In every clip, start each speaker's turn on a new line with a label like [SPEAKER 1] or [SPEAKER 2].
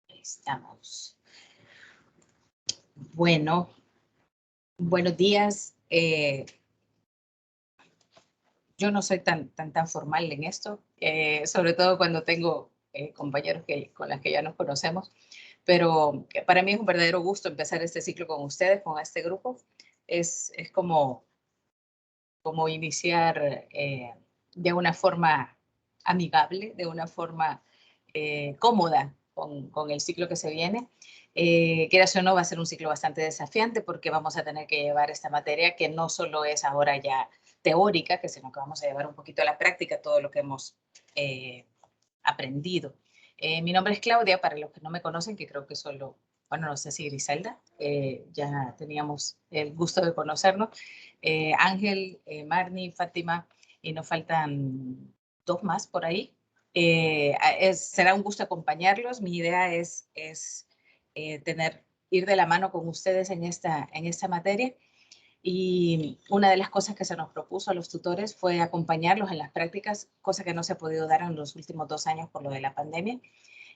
[SPEAKER 1] Estamos. Bueno, buenos días. Yo no soy tan formal en esto, sobre todo cuando tengo compañeros con los que ya nos conocemos, pero para mí es un verdadero gusto empezar este ciclo con ustedes, con este grupo. Es como iniciar de una forma amigable, de una forma cómoda con el ciclo que se viene. Quieras o no, va a ser un ciclo bastante desafiante porque vamos a tener que llevar esta materia que no solo es ahora ya teórica, sino que vamos a llevar un poquito a la práctica todo lo que hemos aprendido. Mi nombre es Claudia, para los que no me conocen, que creo que solo, bueno, no sé si Griselda, ya teníamos el gusto de conocernos. Ángel, Marni, Fátima, y nos faltan dos más por ahí. Será un gusto acompañarlos. Mi idea es ir de la mano con ustedes en esta materia. Y una de las cosas que se nos propuso a los tutores fue acompañarlos en las prácticas, cosa que no se ha podido dar en los últimos 2 años por lo de la pandemia.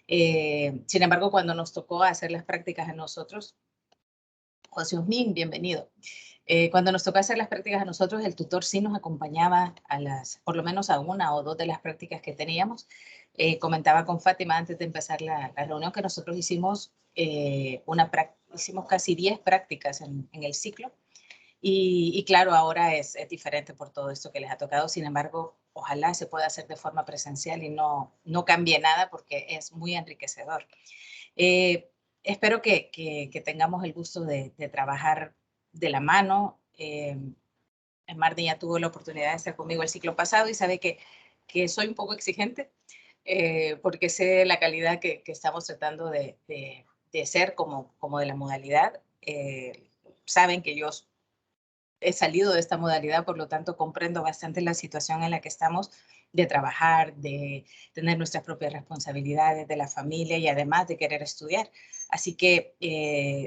[SPEAKER 1] Sin embargo, cuando nos tocó hacer las prácticas a nosotros, José Osmin, bienvenido. Cuando nos tocó hacer las prácticas a nosotros, el tutor sí nos acompañaba por lo menos a una o dos de las prácticas que teníamos. Comentaba con Fátima antes de empezar la reunión que nosotros hicimos, hicimos casi 10 prácticas en el ciclo. Y claro, ahora es diferente por todo esto que les ha tocado. Sin embargo, ojalá se pueda hacer de forma presencial y no cambie nada porque es muy enriquecedor. Espero que tengamos el gusto de trabajar de la mano. Marta ya tuvo la oportunidad de estar conmigo el ciclo pasado y sabe que soy un poco exigente porque sé la calidad que estamos tratando de ser como de la modalidad. Saben que yo he salido de esta modalidad, por lo tanto comprendo bastante la situación en la que estamos de trabajar, de tener nuestras propias responsabilidades de la familia y además de querer estudiar. Así que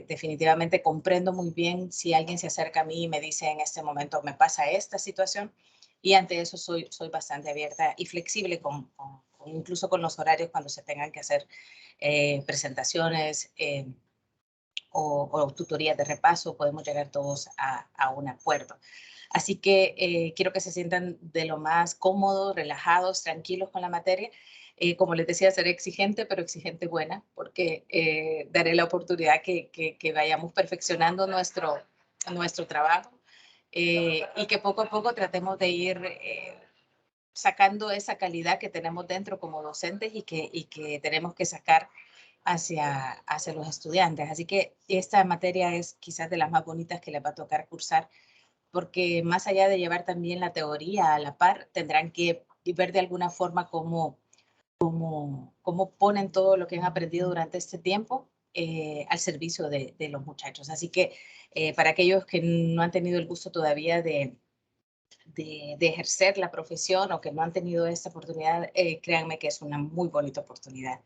[SPEAKER 1] definitivamente comprendo muy bien si alguien se acerca a mí y me dice en este momento me pasa esta situación, y ante eso soy bastante abierta y flexible incluso con los horarios cuando se tengan que hacer presentaciones, o tutorías de repaso, podemos llegar todos a un acuerdo. Así que quiero que se sientan de lo más cómodos, relajados, tranquilos con la materia. Como les decía, seré exigente, pero exigente buena, porque daré la oportunidad que vayamos perfeccionando nuestro trabajo y que poco a poco tratemos de ir sacando esa calidad que tenemos dentro como docentes y que tenemos que sacar hacia los estudiantes. Así que esta materia es quizás de las más bonitas que les va a tocar cursar, porque más allá de llevar también la teoría a la par, tendrán que ver de alguna forma cómo ponen todo lo que han aprendido durante este tiempo al servicio de los muchachos. Así que para aquellos que no han tenido el gusto todavía de ejercer la profesión o que no han tenido esta oportunidad, créanme que es una muy bonita oportunidad.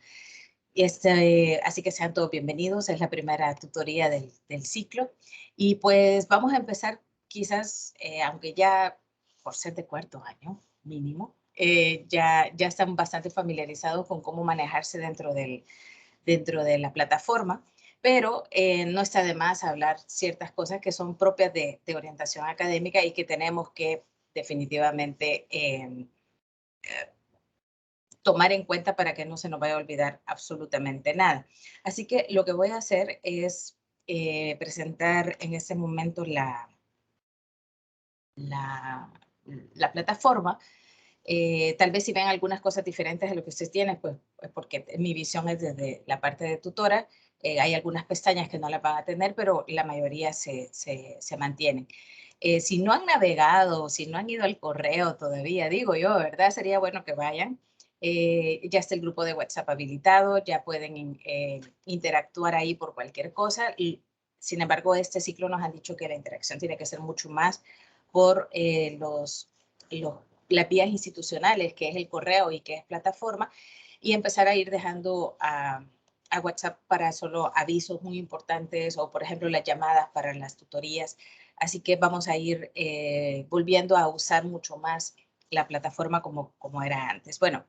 [SPEAKER 1] Así que sean todos bienvenidos, es la primera tutoría del ciclo y pues vamos a empezar quizás, aunque ya por ser de cuarto año mínimo, ya están bastante familiarizados con cómo manejarse dentro de la plataforma, pero no está de más hablar ciertas cosas que son propias de orientación académica y que tenemos que definitivamente tomar en cuenta para que no se nos vaya a olvidar absolutamente nada. Así que lo que voy a hacer es presentar en este momento la plataforma. Tal vez si ven algunas cosas diferentes de lo que ustedes tienen, pues porque mi visión es desde la parte de tutora. Hay algunas pestañas que no las van a tener, pero la mayoría se mantienen. Si no han navegado, si no han ido al correo todavía, digo yo, ¿verdad? Sería bueno que vayan. Ya está el grupo de WhatsApp habilitado, ya pueden interactuar ahí por cualquier cosa. Y, sin embargo, este ciclo nos han dicho que la interacción tiene que ser mucho más por las vías institucionales, que es el correo y que es plataforma, y empezar a ir dejando a WhatsApp para solo avisos muy importantes o, por ejemplo, las llamadas para las tutorías. Así que vamos a ir volviendo a usar mucho más la plataforma como era antes. Bueno,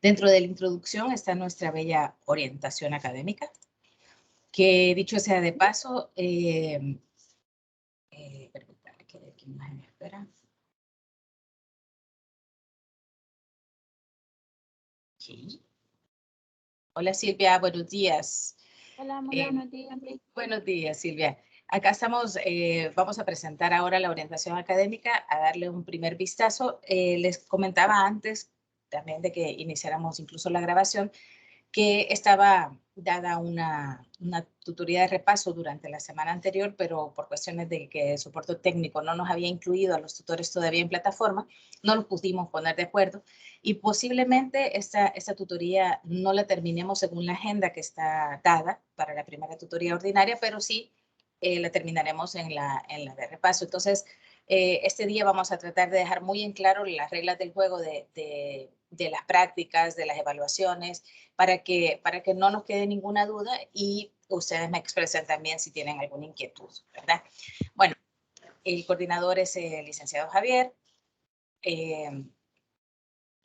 [SPEAKER 1] Dentro de la introducción está nuestra bella orientación académica, que dicho sea de paso, permítame que aquí más me espera. Sí. Hola Silvia, buenos días.
[SPEAKER 2] Hola, muy buenos días.
[SPEAKER 1] Buenos días, Silvia. Acá estamos, vamos a presentar ahora la orientación académica, a darle un primer vistazo. Les comentaba antes también de que iniciáramos incluso la grabación, que estaba dada una tutoría de repaso durante la semana anterior, pero por cuestiones de que el soporte técnico no nos había incluido a los tutores todavía en plataforma, no nos pudimos poner de acuerdo y posiblemente esta tutoría no la terminemos según la agenda que está dada para la primera tutoría ordinaria, pero sí la terminaremos en la de repaso. Entonces, este día vamos a tratar de dejar muy en claro las reglas del juego de las prácticas, de las evaluaciones, para que no nos quede ninguna duda y ustedes me expresen también si tienen alguna inquietud, ¿verdad? Bueno, el coordinador es el licenciado Javier. Le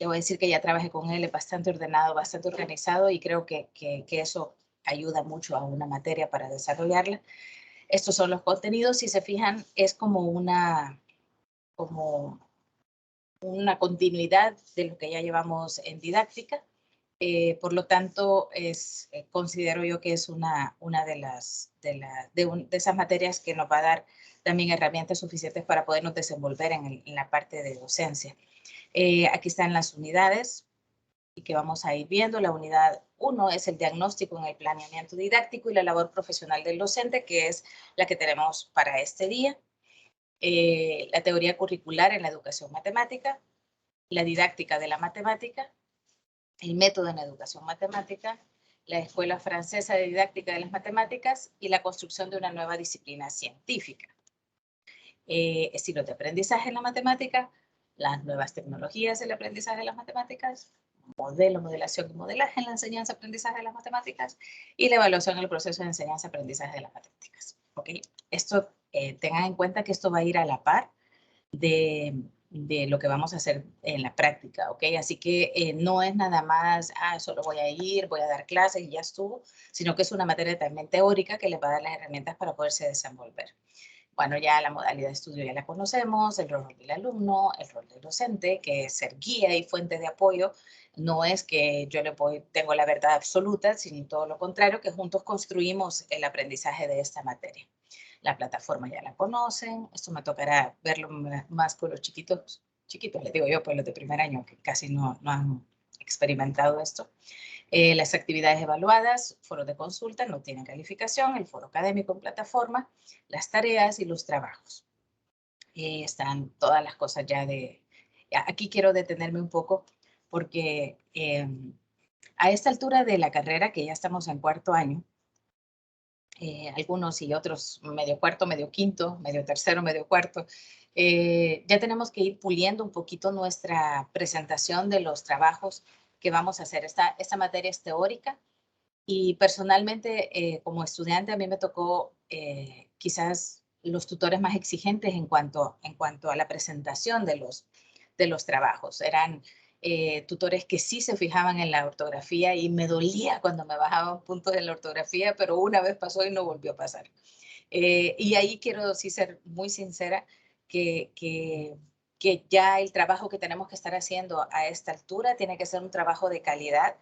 [SPEAKER 1] voy a decir que ya trabajé con él, es bastante ordenado, bastante organizado y creo que eso ayuda mucho a una materia para desarrollarla. Estos son los contenidos, si se fijan, es como una continuidad de lo que ya llevamos en didáctica. Por lo tanto, considero yo que es una de esas materias que nos va a dar también herramientas suficientes para podernos desenvolver en la parte de docencia. Aquí están las unidades y que vamos a ir viendo. La unidad 1 es el diagnóstico en el planeamiento didáctico y la labor profesional del docente, que es la que tenemos para este día. La teoría curricular en la educación matemática, la didáctica de la matemática, el método en la educación matemática, la Escuela Francesa de Didáctica de las Matemáticas y la construcción de una nueva disciplina científica. Estilos de aprendizaje en la matemática, las nuevas tecnologías del aprendizaje de las matemáticas, modelación y modelaje en la enseñanza-aprendizaje de las matemáticas y la evaluación en el proceso de enseñanza-aprendizaje de las matemáticas. ¿Okay? Esto, tengan en cuenta que esto va a ir a la par de lo que vamos a hacer en la práctica, ¿ok? Así que no es nada más, solo voy a ir, voy a dar clases y ya estuvo, sino que es una materia también teórica que les va a dar las herramientas para poderse desenvolver. Bueno, ya la modalidad de estudio ya la conocemos, el rol del alumno, el rol del docente, que es ser guía y fuente de apoyo. No es que yo tengo la verdad absoluta, sino todo lo contrario, que juntos construimos el aprendizaje de esta materia. La plataforma ya la conocen, esto me tocará verlo más con los chiquitos, les digo yo, pues los de primer año que casi no han experimentado esto. Las actividades evaluadas, foros de consulta, no tienen calificación, el foro académico en plataforma, las tareas y los trabajos. Están todas las cosas ya de... Aquí quiero detenerme un poco porque a esta altura de la carrera, que ya estamos en cuarto año, algunos y otros medio cuarto, medio quinto, medio tercero, medio cuarto, ya tenemos que ir puliendo un poquito nuestra presentación de los trabajos que vamos a hacer. Esta materia es teórica y personalmente como estudiante a mí me tocó quizás los tutores más exigentes en cuanto a la presentación de los trabajos. Eran tutores que sí se fijaban en la ortografía y me dolía cuando me bajaban puntos en la ortografía, pero una vez pasó y no volvió a pasar. Y ahí quiero sí ser muy sincera que ya el trabajo que tenemos que estar haciendo a esta altura tiene que ser un trabajo de calidad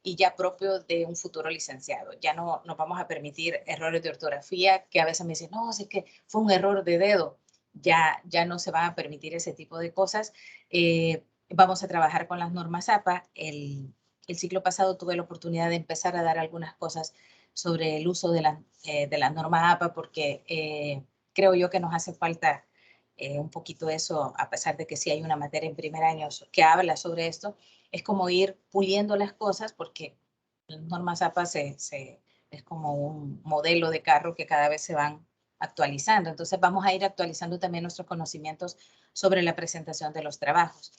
[SPEAKER 1] y ya propio de un futuro licenciado. Ya no nos vamos a permitir errores de ortografía que a veces me dicen, no, es que fue un error de dedo. Ya no se van a permitir ese tipo de cosas. Vamos a trabajar con las normas APA. El ciclo pasado tuve la oportunidad de empezar a dar algunas cosas sobre el uso de la norma APA porque creo yo que nos hace falta un poquito eso, a pesar de que sí hay una materia en primer año que habla sobre esto, es como ir puliendo las cosas porque las normas APA es como un modelo de carro que cada vez se van actualizando. Entonces vamos a ir actualizando también nuestros conocimientos sobre la presentación de los trabajos.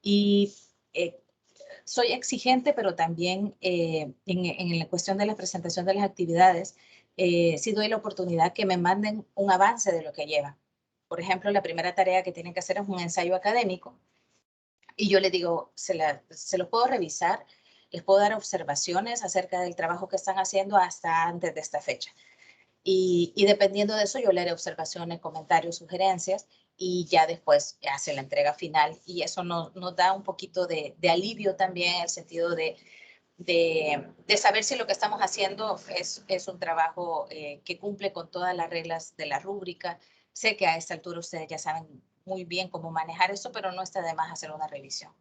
[SPEAKER 1] Y soy exigente, pero también en la cuestión de la presentación de las actividades, sí doy la oportunidad que me manden un avance de lo que llevan. Por ejemplo, la primera tarea que tienen que hacer es un ensayo académico y yo les digo, se lo puedo revisar, Les puedo dar observaciones acerca del trabajo que están haciendo hasta antes de esta fecha. Y dependiendo de eso, yo le haré observaciones, comentarios, sugerencias, y ya después hace la entrega final. Y eso nos da un poquito de alivio también en el sentido de saber si lo que estamos haciendo es un trabajo que cumple con todas las reglas de la rúbrica. Sé que a esta altura ustedes ya saben muy bien cómo manejar eso, pero no está de más hacer una revisión.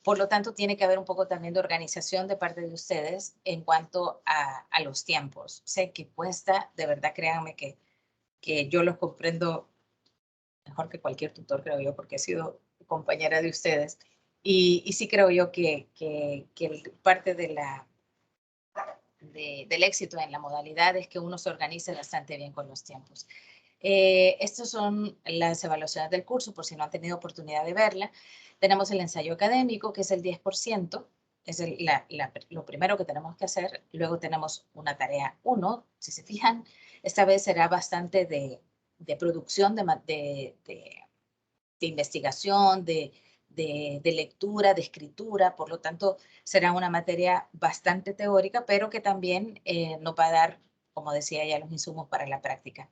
[SPEAKER 1] Por lo tanto, tiene que haber un poco también de organización de parte de ustedes en cuanto a los tiempos. Sé que cuesta, de verdad, créanme que yo los comprendo mejor que cualquier tutor, creo yo, porque he sido compañera de ustedes. Y sí creo yo que parte del éxito en la modalidad es que uno se organice bastante bien con los tiempos. Estas son las evaluaciones del curso, por si no han tenido oportunidad de verla. Tenemos el ensayo académico, que es el 10%, es lo primero que tenemos que hacer. Luego tenemos una tarea 1, si se fijan, esta vez será bastante de producción, de investigación, de lectura, de escritura, por lo tanto será una materia bastante teórica, pero que también nos va a dar, como decía ya, los insumos para la práctica.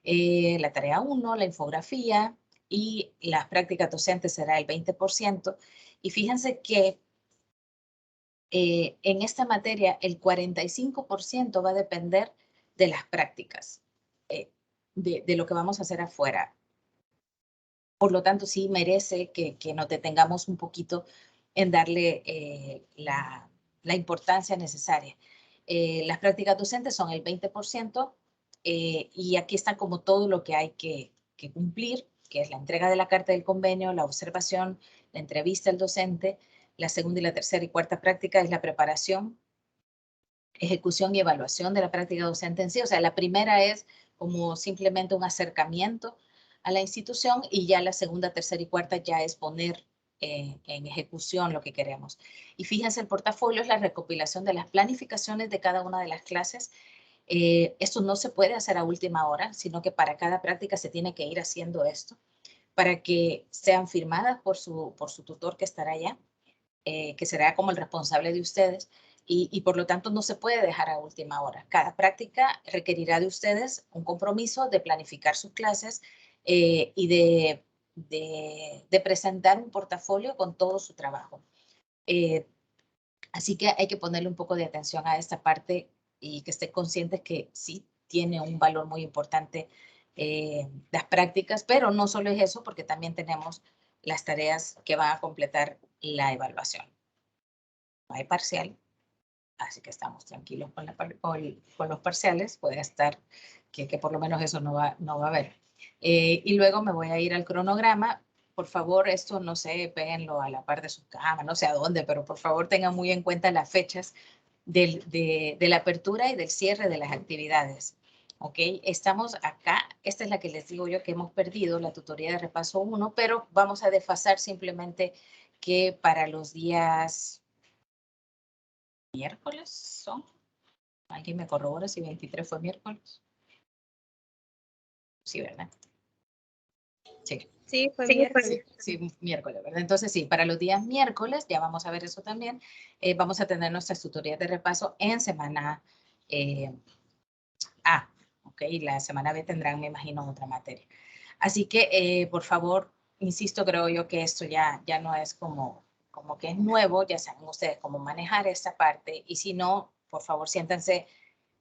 [SPEAKER 1] La tarea 1, la infografía, y las prácticas docentes será el 20%. Y fíjense que en esta materia el 45% va a depender de las prácticas, de lo que vamos a hacer afuera. Por lo tanto, sí merece que nos detengamos un poquito en darle la importancia necesaria. Las prácticas docentes son el 20%, y aquí está como todo lo que hay que cumplir, que es la entrega de la carta del convenio, la observación, la entrevista al docente. La segunda y la tercera y cuarta práctica es la preparación, ejecución y evaluación de la práctica docente en sí. O sea, la primera es como simplemente un acercamiento a la institución, y ya la segunda, tercera y cuarta ya es poner en ejecución lo que queremos. Y fíjense, el portafolio es la recopilación de las planificaciones de cada una de las clases. Esto no se puede hacer a última hora, sino que para cada práctica se tiene que ir haciendo esto para que sean firmadas por su tutor que estará allá, que será como el responsable de ustedes, y por lo tanto no se puede dejar a última hora. Cada práctica requerirá de ustedes un compromiso de planificar sus clases y de presentar un portafolio con todo su trabajo. Así que hay que ponerle un poco de atención a esta parte y que estén conscientes que sí tiene un valor muy importante las prácticas, pero no solo es eso, porque también tenemos las tareas que van a completar la evaluación. No hay parcial, así que estamos tranquilos con los parciales. Puede estar que por lo menos eso no va a haber. Y luego me voy a ir al cronograma. Por favor, esto no sé, péguenlo a la par de su cama, no sé a dónde, pero por favor tengan muy en cuenta las fechas de la apertura y del cierre de las actividades. ¿Ok? Estamos acá, esta es la que les digo yo que hemos perdido, la tutoría de repaso 1, pero vamos a desfasar simplemente que para los días miércoles son. ¿Alguien me corrobora si 23 fue miércoles? Sí, ¿verdad? Sí.
[SPEAKER 2] Sí, fue miércoles.
[SPEAKER 1] Sí, miércoles, ¿verdad? Entonces, sí, para los días miércoles, ya vamos a ver eso también, vamos a tener nuestras tutorías de repaso en semana A, ¿ok? La semana B tendrán, me imagino, otra materia. Así que, por favor, insisto, creo yo que esto ya no es como que es nuevo, ya saben ustedes cómo manejar esta parte, y si no, por favor, siéntanse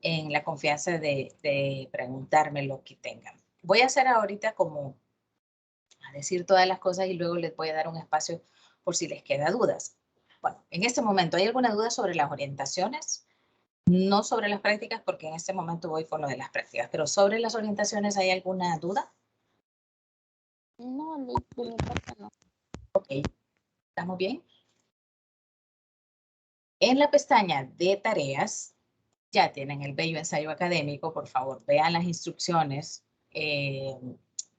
[SPEAKER 1] en la confianza de preguntarme lo que tengan. Voy a hacer ahorita como a decir todas las cosas y luego les voy a dar un espacio por si les queda dudas. Bueno, en este momento, ¿hay alguna duda sobre las orientaciones? No sobre las prácticas, porque en este momento voy con lo de las prácticas, pero sobre las orientaciones, ¿hay alguna duda?
[SPEAKER 2] No, de mi parte no.
[SPEAKER 1] Ok, ¿estamos bien? En la pestaña de tareas, ya tienen el bello ensayo académico. Por favor, vean las instrucciones.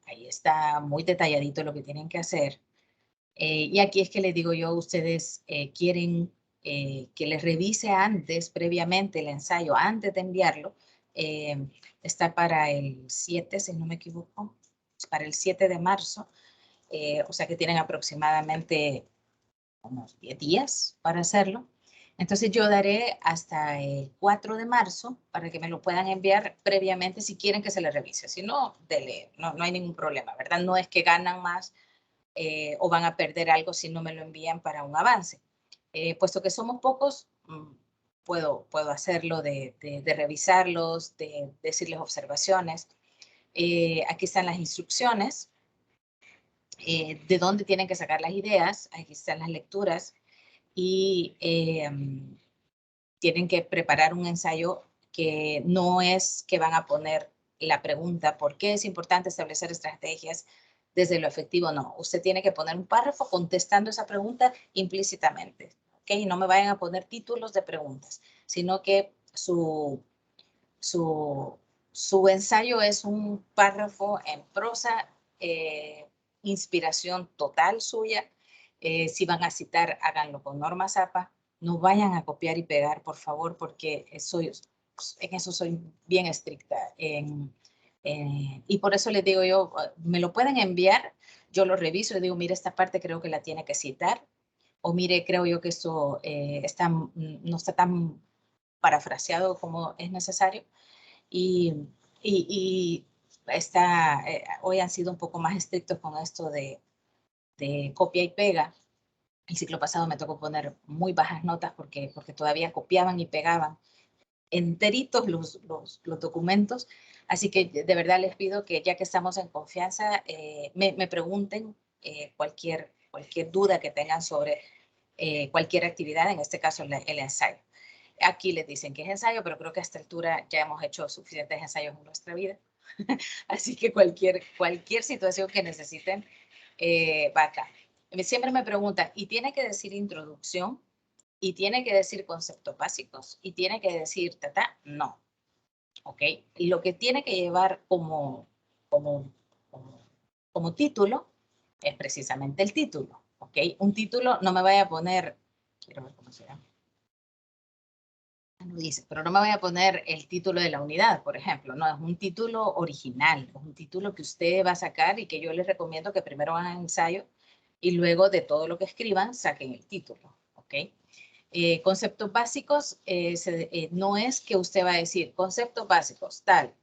[SPEAKER 1] Ahí está muy detalladito lo que tienen que hacer. Y aquí es que les digo yo, ustedes quieren que les revise antes, previamente, el ensayo, antes de enviarlo. Está para el 7, si no me equivoco, para el 7 de marzo. O sea que tienen aproximadamente unos 10 días para hacerlo. Entonces yo daré hasta el 4 de marzo para que me lo puedan enviar previamente si quieren que se le revise. Si no, dele, no hay ningún problema, ¿verdad? No es que ganan más o van a perder algo si no me lo envían para un avance. Puesto que somos pocos, puedo hacerlo de revisarlos, de decirles observaciones. Aquí están las instrucciones de dónde tienen que sacar las ideas. Aquí están las lecturas y tienen que preparar un ensayo que no es que van a poner la pregunta, ¿por qué es importante establecer estrategias desde lo efectivo? No, usted tiene que poner un párrafo contestando esa pregunta implícitamente, ¿ok? Y no me vayan a poner títulos de preguntas, sino que su ensayo es un párrafo en prosa, inspiración total suya. Si van a citar, háganlo con Norma Zappa. No vayan a copiar y pegar, por favor, porque en eso soy bien estricta. Y por eso les digo yo, me lo pueden enviar, yo lo reviso y digo, mire, esta parte creo que la tiene que citar, o mire, creo yo que esto no está tan parafraseado como es necesario. Y hoy han sido un poco más estrictos con esto de copia y pega. El ciclo pasado me tocó poner muy bajas notas porque todavía copiaban y pegaban enteritos los documentos. Así que de verdad les pido que ya que estamos en confianza, me pregunten cualquier duda que tengan sobre cualquier actividad, en este caso el ensayo. Aquí les dicen que es ensayo, pero creo que a esta altura ya hemos hecho suficientes ensayos en nuestra vida. Así que cualquier situación que necesiten va acá. Siempre me preguntan, ¿y tiene que decir introducción? ¿Y tiene que decir conceptos básicos? ¿Y tiene que decir tata? No. ¿Ok? Y lo que tiene que llevar como título es precisamente el título. ¿Ok? Un título, no me vaya a poner, quiero ver cómo se llama. No dice, pero no me voy a poner el título de la unidad, por ejemplo. No, es un título original, es un título que usted va a sacar y que yo les recomiendo que primero hagan ensayo y luego de todo lo que escriban saquen el título, ¿ok? Conceptos básicos, no es que usted va a decir conceptos básicos, tal,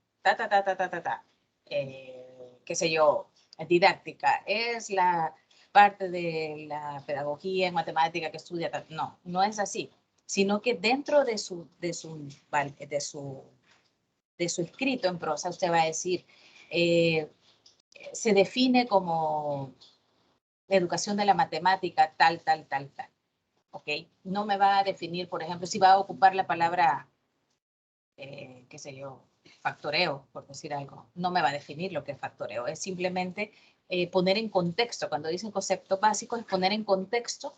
[SPEAKER 1] qué sé yo, didáctica, es la parte de la pedagogía en matemática que estudia, tal. No, no es así, sino que dentro de su escrito en prosa usted va a decir, se define como educación de la matemática tal, tal, tal, tal. ¿Ok? No me va a definir, por ejemplo, si va a ocupar la palabra, qué sé yo, factoreo, por decir algo. No me va a definir lo que es factoreo. Es simplemente poner en contexto. Cuando dicen conceptos básicos, es poner en contexto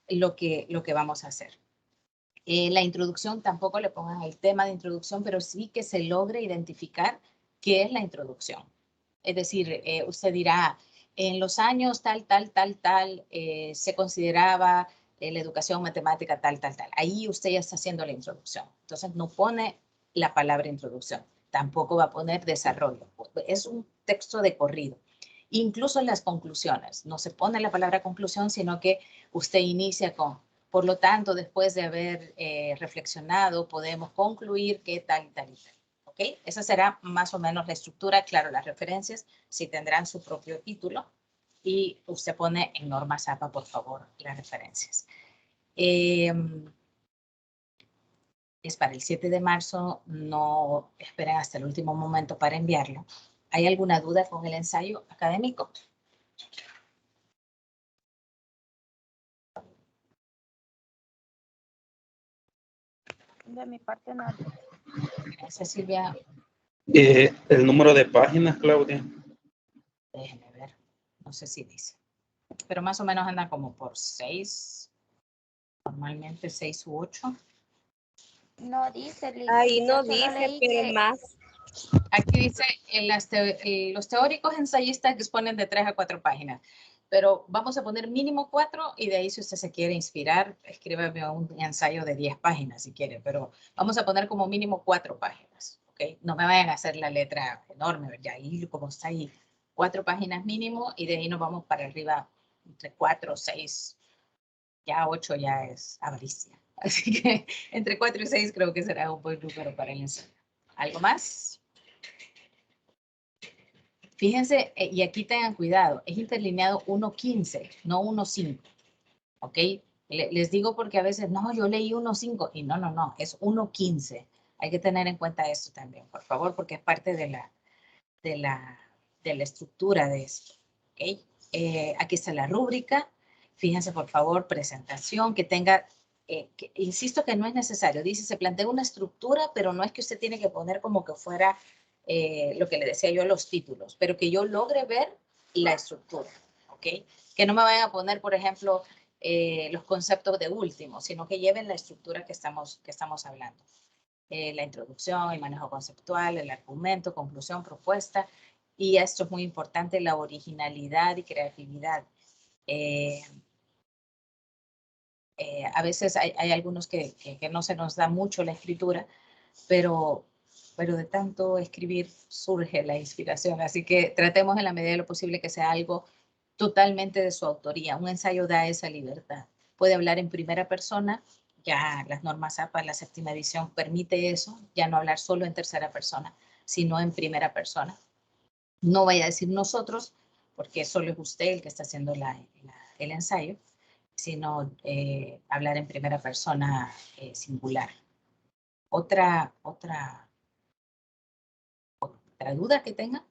[SPEAKER 1] lo que vamos a hacer. La introducción, tampoco le pongan el tema de introducción, pero sí que se logre identificar qué es la introducción. Es decir, usted dirá, en los años tal, se consideraba la educación matemática tal. Ahí usted ya está haciendo la introducción. Entonces no pone la palabra introducción, tampoco va a poner desarrollo. Es un texto de corrido. Incluso en las conclusiones, no se pone la palabra conclusión, sino que usted inicia con, por lo tanto, después de haber reflexionado, podemos concluir que tal y tal. ¿Ok? Esa será más o menos la estructura. Claro, las referencias sí tendrán su propio título y usted pone en Norma Zappa, por favor, las referencias. Es para el 7 de marzo, no esperen hasta el último momento para enviarlo. ¿Hay alguna duda con el ensayo académico?
[SPEAKER 2] De mi parte no.
[SPEAKER 1] Gracias, Silvia.
[SPEAKER 3] El número de páginas, Claudia.
[SPEAKER 1] Déjenme ver, no sé si dice, pero más o menos anda como por 6, normalmente 6 u 8.
[SPEAKER 2] No dice, Liz.
[SPEAKER 4] Ahí
[SPEAKER 2] Yo
[SPEAKER 4] no
[SPEAKER 2] solo
[SPEAKER 4] dice,
[SPEAKER 2] leí
[SPEAKER 4] pero
[SPEAKER 2] que
[SPEAKER 4] más.
[SPEAKER 1] Aquí dice, los teóricos ensayistas disponen de 3 a 4 páginas, pero vamos a poner mínimo 4 y de ahí si usted se quiere inspirar, escríbame un ensayo de 10 páginas si quiere, pero vamos a poner como mínimo 4 páginas, ¿ok? No me vayan a hacer la letra enorme, ya ahí como está ahí, 4 páginas mínimo y de ahí nos vamos para arriba entre 4 o 6, ya 8 ya es avaricia. Así que entre 4 y 6 creo que será un buen número para el ensayo. ¿Algo más? Fíjense, y aquí tengan cuidado, es interlineado 1.15, no 1.5, ¿ok? Les digo porque a veces, no, yo leí 1.5 y no, es 1.15. Hay que tener en cuenta esto también, por favor, porque es parte de la estructura de esto, ¿ok? Aquí está la rúbrica. Fíjense, por favor, presentación, que tenga, insisto que no es necesario. Dice, se plantea una estructura, pero no es que usted tiene que poner como que fuera lo que le decía yo, los títulos, pero que yo logre ver la estructura, ¿ok? Que no me vayan a poner, por ejemplo, los conceptos de último, sino que lleven la estructura que estamos hablando. La introducción, el manejo conceptual, el argumento, conclusión, propuesta, y esto es muy importante, la originalidad y creatividad. A veces hay algunos que no se nos da mucho la escritura, pero de tanto escribir surge la inspiración, así que tratemos en la medida de lo posible que sea algo totalmente de su autoría. Un ensayo da esa libertad. Puede hablar en primera persona, ya las normas APA, la séptima edición permite eso, ya no hablar solo en tercera persona, sino en primera persona. No vaya a decir nosotros, porque solo es usted el que está haciendo el ensayo, sino hablar en primera persona singular. ¿Otra duda que tenga?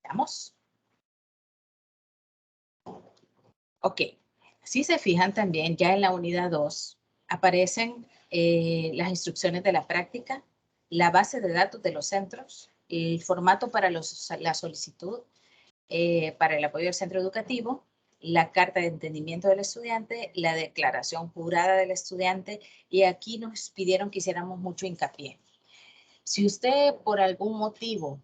[SPEAKER 1] Veamos. Ok, si se fijan también, ya en la unidad 2 aparecen las instrucciones de la práctica, la base de datos de los centros, el formato para la solicitud, para el apoyo del centro educativo, la carta de entendimiento del estudiante, la declaración jurada del estudiante, y aquí nos pidieron que hiciéramos mucho hincapié. Si usted por algún motivo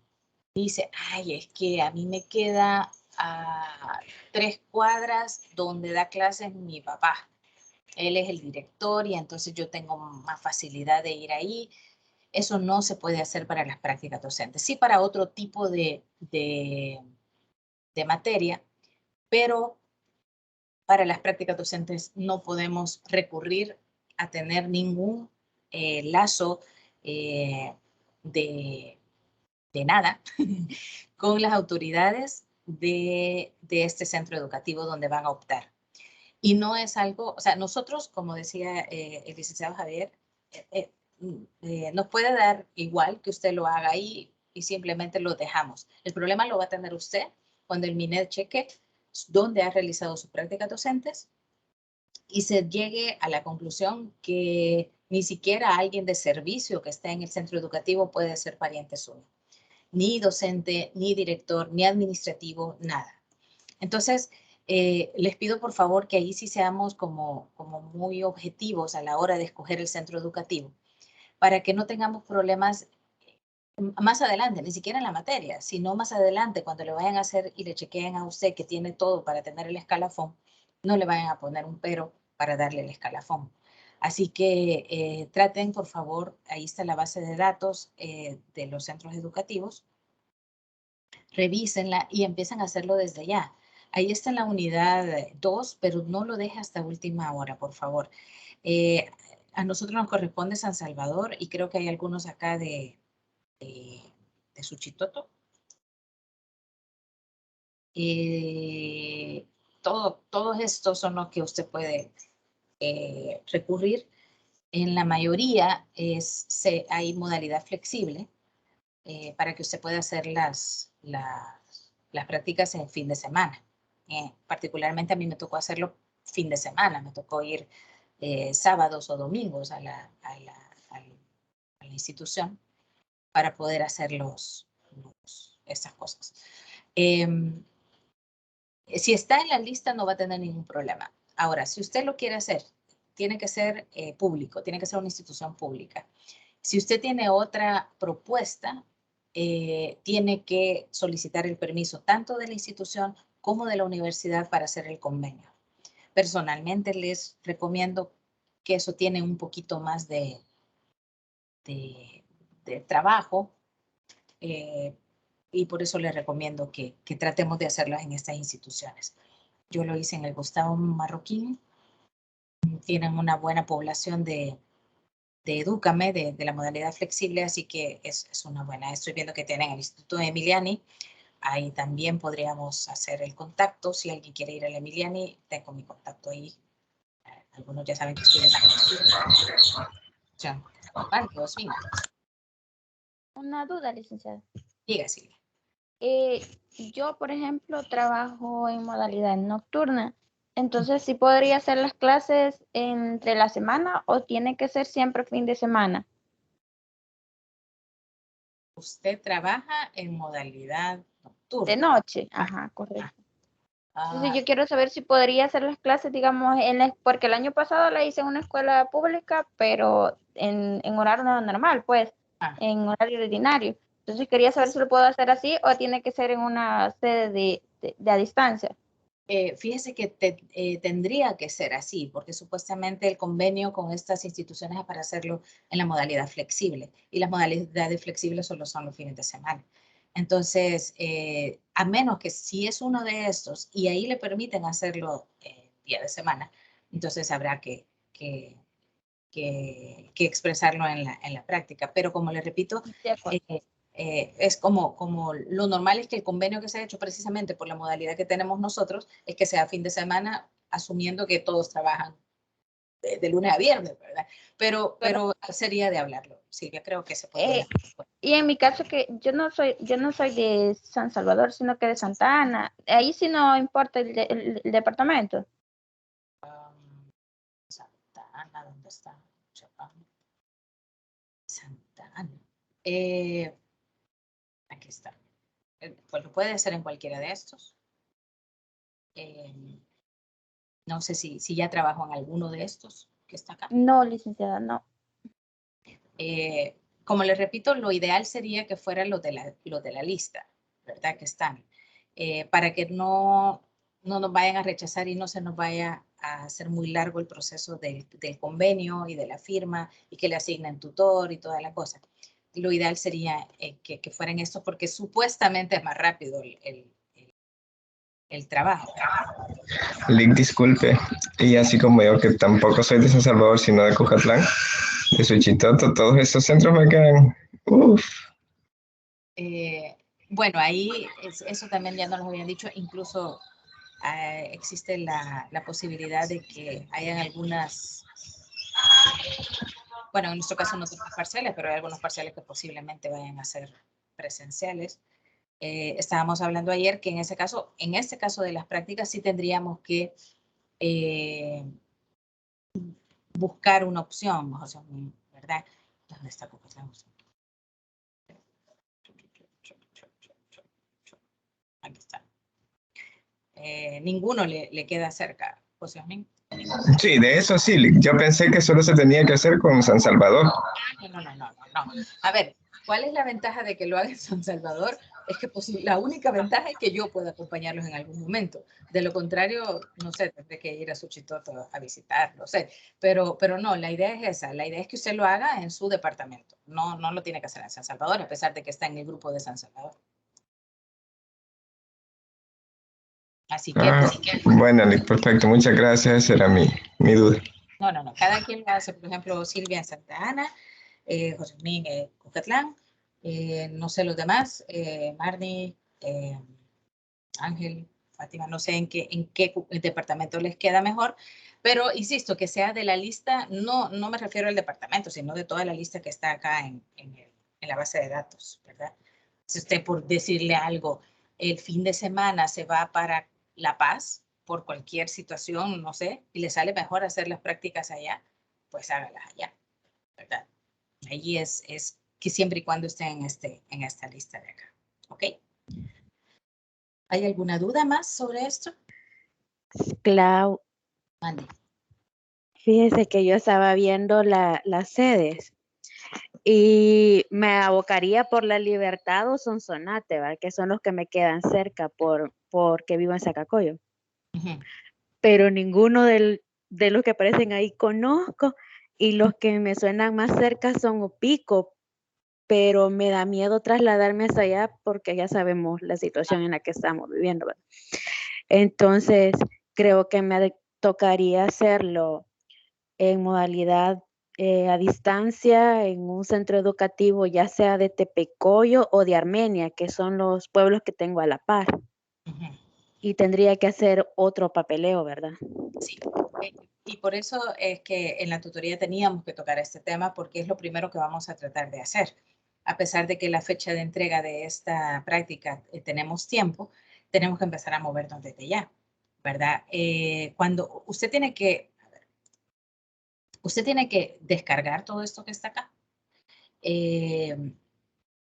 [SPEAKER 1] dice, ay, es que a mí me queda a 3 cuadras donde da clases mi papá. Él es el director y entonces yo tengo más facilidad de ir ahí. Eso no se puede hacer para las prácticas docentes. Sí para otro tipo de materia, pero para las prácticas docentes no podemos recurrir a tener ningún lazo de nada con las autoridades de este centro educativo donde van a optar. Y no es algo, o sea, nosotros, como decía el licenciado Javier, nos puede dar igual que usted lo haga ahí y simplemente lo dejamos. El problema lo va a tener usted cuando el MINED cheque dónde ha realizado sus prácticas docentes y se llegue a la conclusión que ni siquiera alguien de servicio que esté en el centro educativo puede ser pariente suyo. Ni docente, ni director, ni administrativo, nada. Entonces, les pido por favor que ahí sí seamos como muy objetivos a la hora de escoger el centro educativo, para que no tengamos problemas más adelante, ni siquiera en la materia, sino más adelante cuando le vayan a hacer y le chequeen a usted que tiene todo para tener el escalafón, no le vayan a poner un pero para darle el escalafón. Así que traten, por favor, ahí está la base de datos de los centros educativos, revísenla y empiezan a hacerlo desde ya. Ahí está en la unidad 2, pero no lo deje hasta última hora, por favor. A nosotros nos corresponde San Salvador y creo que hay algunos acá de Suchitoto. Todos estos son los que usted puede recurrir. En la mayoría hay modalidad flexible para que usted pueda hacer las prácticas en fin de semana. Particularmente a mí me tocó hacerlo fin de semana, me tocó ir sábados o domingos a la institución para poder hacer estas cosas. Si está en la lista no va a tener ningún problema. Ahora, si usted lo quiere hacer, tiene que ser público, tiene que ser una institución pública. Si usted tiene otra propuesta, tiene que solicitar el permiso tanto de la institución como de la universidad para hacer el convenio. Personalmente les recomiendo que eso tiene un poquito más de trabajo, y por eso les recomiendo que tratemos de hacerlas en estas instituciones. Yo lo hice en el Gustavo Marroquín, tienen una buena población de Edúcame, de la modalidad flexible, así que es una buena. Estoy viendo que tienen el Instituto de Emiliani, ahí también podríamos hacer el contacto. Si alguien quiere ir al Emiliani, tengo mi contacto ahí. Algunos ya saben que estoy ya. Vale, 2 minutos.
[SPEAKER 2] Una duda, licenciada.
[SPEAKER 1] Diga, Silvia.
[SPEAKER 2] Yo, por ejemplo, trabajo en modalidad nocturna. Entonces, ¿sí podría hacer las clases entre la semana o tiene que ser siempre fin de semana?
[SPEAKER 1] Usted trabaja en modalidad nocturna.
[SPEAKER 2] De noche. Ajá, correcto. Entonces,
[SPEAKER 1] Ah,
[SPEAKER 2] yo quiero saber si podría hacer las clases, digamos, porque el año pasado la hice en una escuela pública, pero en horario normal, pues,
[SPEAKER 1] ah.
[SPEAKER 2] en horario ordinario. Entonces, quería saber si lo puedo hacer así o tiene que ser en una sede de a distancia.
[SPEAKER 1] Fíjese que tendría que ser así, porque supuestamente el convenio con estas instituciones es para hacerlo en la modalidad flexible, y las modalidades flexibles solo son los fines de semana. Entonces, a menos que si es uno de estos y ahí le permiten hacerlo día de semana, entonces habrá que expresarlo en la práctica. Pero como le repito,
[SPEAKER 2] De acuerdo.
[SPEAKER 1] es como lo normal es que el convenio que se ha hecho precisamente por la modalidad que tenemos nosotros es que sea fin de semana, asumiendo que todos trabajan de lunes a viernes, ¿verdad? Pero sería de hablarlo, Silvia, creo que se podría.
[SPEAKER 2] Y en mi caso que yo no soy de San Salvador, sino que de Santa Ana. Ahí sí no importa el departamento.
[SPEAKER 1] Santa Ana, ¿dónde está? Santa Ana. Aquí está. Pues lo puede hacer en cualquiera de estos. No sé si ya trabajo en alguno de estos que está acá.
[SPEAKER 2] No, licenciada, no.
[SPEAKER 1] Como les repito, lo ideal sería que fueran los de la lista, ¿verdad? Que están, para que no nos vayan a rechazar y no se nos vaya a hacer muy largo el proceso del convenio y de la firma y que le asignen tutor y toda la cosa. Lo ideal sería que fueran estos porque supuestamente es más rápido el trabajo.
[SPEAKER 4] Lick, disculpe. Y así como yo, que tampoco soy de San Salvador, sino de Cujatlán, de Suchitoto, todos estos centros me quedan. Uf.
[SPEAKER 1] Bueno, ahí eso también ya nos lo habían dicho, incluso existe la posibilidad de que hayan algunas, bueno, en nuestro caso no tenemos parciales, pero hay algunos parciales que posiblemente vayan a ser presenciales. Estábamos hablando ayer que en este caso de las prácticas sí tendríamos que buscar una opción, José, ¿verdad? ¿Dónde está Cucatlán? Aquí está. Ninguno le queda cerca, José Osmin.
[SPEAKER 4] Sí, de eso sí, Lick. Yo pensé que solo se tenía que hacer con San Salvador.
[SPEAKER 1] No. A ver, ¿cuál es la ventaja de que lo haga en San Salvador? Es que la única ventaja es que yo pueda acompañarlos en algún momento. De lo contrario, no sé, tendré que ir a Suchitoto a visitar, no sé. Pero no, la idea es esa. La idea es que usted lo haga en su departamento. No lo tiene que hacer en San Salvador, a pesar de que está en el grupo de San Salvador. Así que,
[SPEAKER 4] Bueno, Lick, perfecto. Muchas gracias. Esa era mi duda.
[SPEAKER 1] no. Cada quien lo hace. Por ejemplo, Silvia en Santa Ana, José Miguel en Cucatlán, no sé los demás, Marni, Ángel, Fátima, no sé en qué departamento les queda mejor, pero insisto, que sea de la lista, no me refiero al departamento, sino de toda la lista que está acá en la base de datos, ¿verdad? Si usted por decirle algo, el fin de semana se va para La Paz por cualquier situación, no sé, y le sale mejor hacer las prácticas allá, pues hágalas allá, ¿verdad? Allí es que siempre y cuando esté en esta lista de acá, ¿ok? ¿Hay alguna duda más sobre esto?
[SPEAKER 5] Clau,
[SPEAKER 1] Mande.
[SPEAKER 5] fíjese que yo estaba viendo las sedes y me abocaría por La Libertad o Sonsonate, ¿verdad? Que son los que me quedan cerca porque vivo en Zacacoyo.
[SPEAKER 1] Uh-huh.
[SPEAKER 5] Pero ninguno de los que aparecen ahí conozco y los que me suenan más cerca son Opico, pero me da miedo trasladarme hasta allá porque ya sabemos la situación en la que estamos viviendo, ¿verdad? Entonces, creo que tocaría hacerlo en modalidad a distancia en un centro educativo, ya sea de Tepecoyo o de Armenia, que son los pueblos que tengo a la par.
[SPEAKER 1] Ujú.
[SPEAKER 5] Y tendría que hacer otro papeleo, ¿verdad?
[SPEAKER 1] Sí. Y por eso es que en la tutoría teníamos que tocar este tema, porque es lo primero que vamos a tratar de hacer. A pesar de que la fecha de entrega de esta práctica tenemos tiempo, tenemos que empezar a movernos desde ya, ¿verdad? Cuando usted tiene que descargar todo esto que está acá.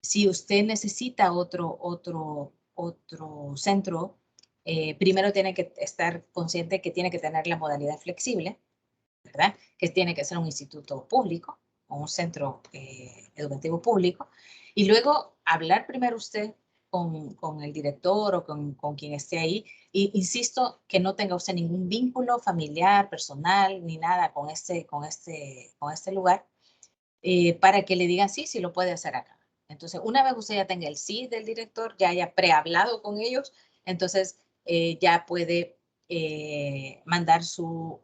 [SPEAKER 1] Si usted necesita otro centro, primero tiene que estar consciente que tiene que tener la modalidad flexible, ¿verdad? Que tiene que ser un instituto público o un centro educativo público. Y luego hablar primero usted con el director o con quien esté ahí. Y insisto que no tenga usted ningún vínculo familiar, personal, ni nada con este lugar, para que le digan sí lo puede hacer acá. Entonces, una vez usted ya tenga el sí del director, ya haya prehablado con ellos, entonces ya puede mandar su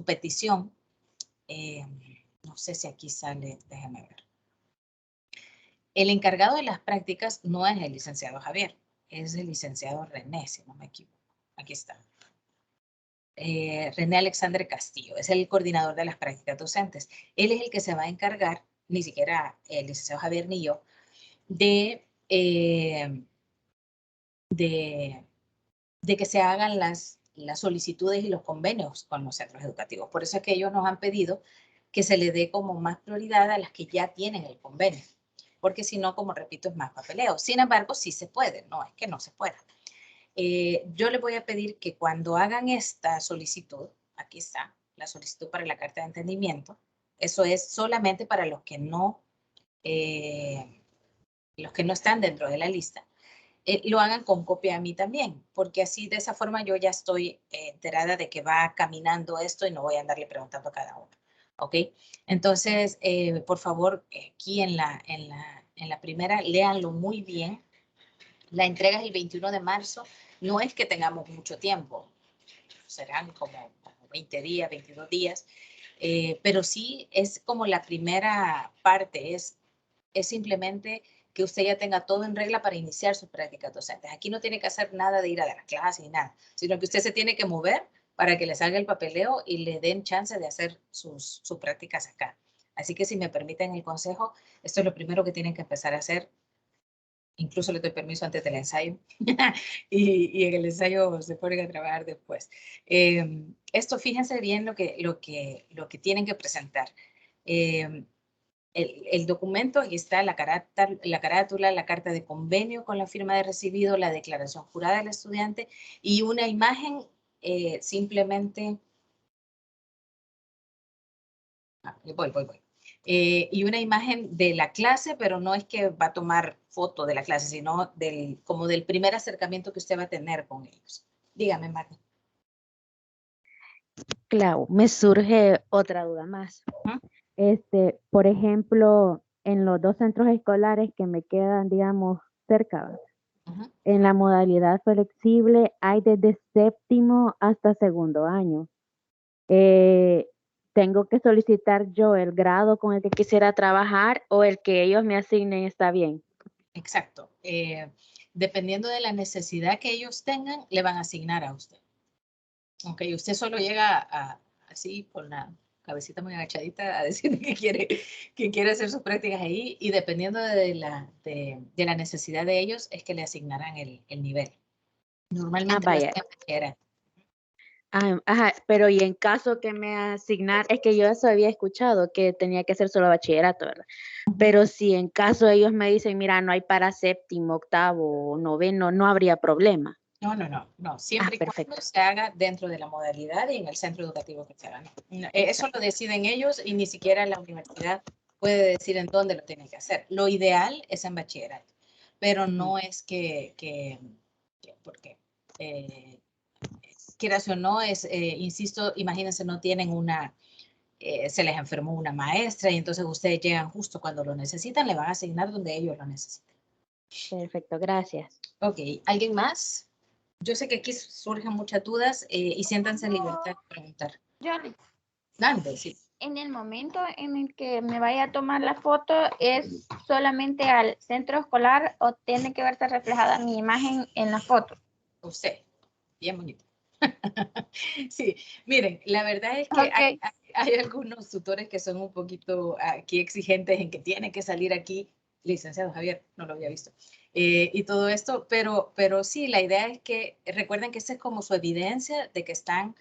[SPEAKER 1] petición. No sé si aquí sale, déjame ver. El encargado de las prácticas no es el licenciado Javier, es el licenciado René, si no me equivoco. Aquí está. René Alexandre Castillo, es el coordinador de las prácticas docentes. Él es el que se va a encargar, ni siquiera el licenciado Javier ni yo, de que se hagan las solicitudes y los convenios con los centros educativos. Por eso es que ellos nos han pedido que se le dé como más prioridad a las que ya tienen el convenio, porque si no, como repito, es más papeleo. Sin embargo, sí se puede, no es que no se pueda. Yo le voy a pedir que cuando hagan esta solicitud, aquí está, la solicitud para la carta de entendimiento, eso es solamente para los que no están dentro de la lista, lo hagan con copia a mí también, porque así de esa forma yo ya estoy enterada de que va caminando esto y no voy a andarle preguntando a cada uno. ¿Ok? Entonces, por favor, aquí en la primera, léanlo muy bien. La entrega es el 21 de marzo. No es que tengamos mucho tiempo, serán como 20 días, 22 días, pero sí es como la primera parte, es simplemente que usted ya tenga todo en regla para iniciar sus prácticas docentes. Aquí no tiene que hacer nada de ir a la clase ni nada, sino que usted se tiene que mover para que le salga el papeleo y le den chance de hacer sus prácticas acá. Así que si me permiten el consejo, esto es lo primero que tienen que empezar a hacer. Incluso le doy permiso antes del ensayo y en el ensayo se ponen a trabajar después. Esto, fíjense bien lo que tienen que presentar. El documento, aquí está la carátula, la carta de convenio con la firma de recibido, la declaración jurada del estudiante y una imagen simplemente... voy. Y una imagen de la clase, pero no es que va a tomar foto de la clase, sino como del primer acercamiento que usted va a tener con ellos. Dígame, Marta.
[SPEAKER 5] Claro, me surge otra duda más. Por ejemplo, en los dos centros escolares que me quedan, digamos, cerca, en la modalidad flexible hay desde séptimo hasta segundo año. ¿Tengo que solicitar yo el grado con el que quisiera trabajar o el que ellos me asignen está bien?
[SPEAKER 1] Exacto. Dependiendo de la necesidad que ellos tengan, le van a asignar a usted. Ok, usted solo llega así con la cabecita muy agachadita a decir que quiere hacer sus prácticas ahí y dependiendo de la necesidad de ellos es que le asignarán el nivel. Normalmente
[SPEAKER 5] vaya. Ajá, pero y en caso que me asignar, es que yo eso había escuchado que tenía que ser solo bachillerato, ¿verdad? Pero si en caso ellos me dicen, mira, no hay para séptimo, octavo, noveno, no habría problema.
[SPEAKER 1] No. Siempre y cuando se haga dentro de la modalidad y en el centro educativo que se haga. Eso lo deciden ellos y ni siquiera la universidad puede decir en dónde lo tienen que hacer. Lo ideal es en bachillerato, pero no es porque quieras o no, insisto, imagínense, no tienen se les enfermó una maestra y entonces ustedes llegan justo cuando lo necesitan, le van a asignar donde ellos lo necesiten.
[SPEAKER 5] Perfecto, gracias.
[SPEAKER 1] Ok, ¿alguien más? Yo sé que aquí surgen muchas dudas y siéntanse en libertad de preguntar.
[SPEAKER 2] Yoli,
[SPEAKER 1] Dante, sí.
[SPEAKER 2] en el momento en el que me vaya a tomar la foto, ¿es solamente al centro escolar o tiene que verse reflejada mi imagen en la foto?
[SPEAKER 1] Usted, bien bonito. Sí, miren, la verdad es que
[SPEAKER 2] Ok.
[SPEAKER 1] hay algunos tutores que son un poquito aquí exigentes en que tiene que salir aquí, licenciado Javier, no lo había visto, y todo esto, pero sí, la idea es que recuerden que esa es como su evidencia de que están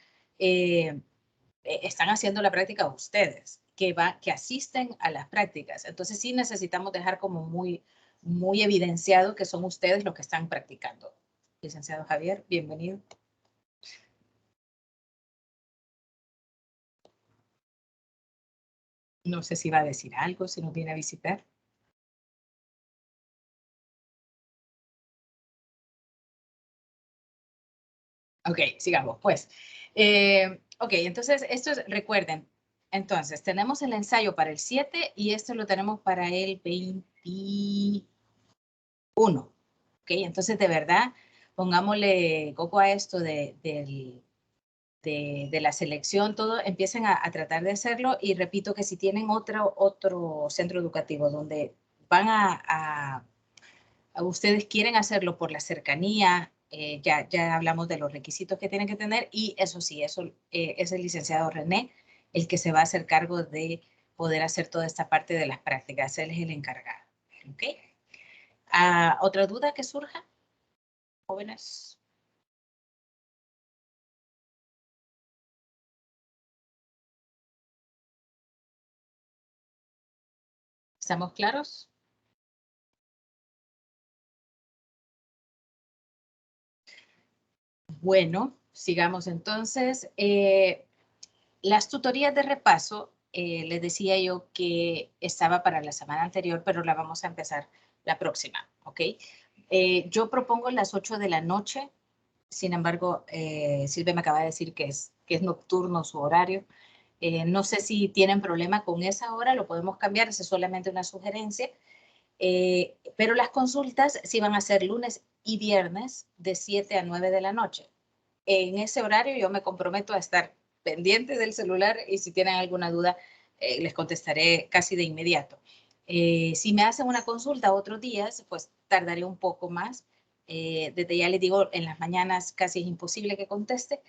[SPEAKER 1] haciendo la práctica ustedes, que asisten a las prácticas. Entonces sí necesitamos dejar como muy evidenciado que son ustedes los que están practicando. Licenciado Javier, bienvenido. No sé si va a decir algo, si nos viene a visitar. Ok, sigamos, pues. Ok, entonces, esto es, recuerden, entonces, tenemos el ensayo para el 7 y esto lo tenemos para el 21. Ok, entonces, de verdad, pongámosle coco a esto de la selección, todo, empiecen a tratar de hacerlo y repito que si tienen otro centro educativo donde van a ustedes quieren hacerlo por la cercanía, ya hablamos de los requisitos que tienen que tener y eso sí, eso es el licenciado René el que se va a hacer cargo de poder hacer toda esta parte de las prácticas. Él es el encargado. ¿Ok? ¿Otra duda que surja? Jóvenes. ¿Estamos claros? Bueno, sigamos entonces. Las tutorías de repaso, les decía yo que estaba para la semana anterior, pero la vamos a empezar la próxima, ¿ok? Yo propongo las 8 de la noche, sin embargo, Silvia me acaba de decir que es nocturno su horario. No sé si tienen problema con esa hora, lo podemos cambiar, es solamente una sugerencia. Pero las consultas sí van a ser lunes y viernes de 7 a 9 de la noche. En ese horario yo me comprometo a estar pendiente del celular y si tienen alguna duda les contestaré casi de inmediato. Si me hacen una consulta otros días, pues tardaré un poco más. Desde ya les digo, en las mañanas casi es imposible que conteste,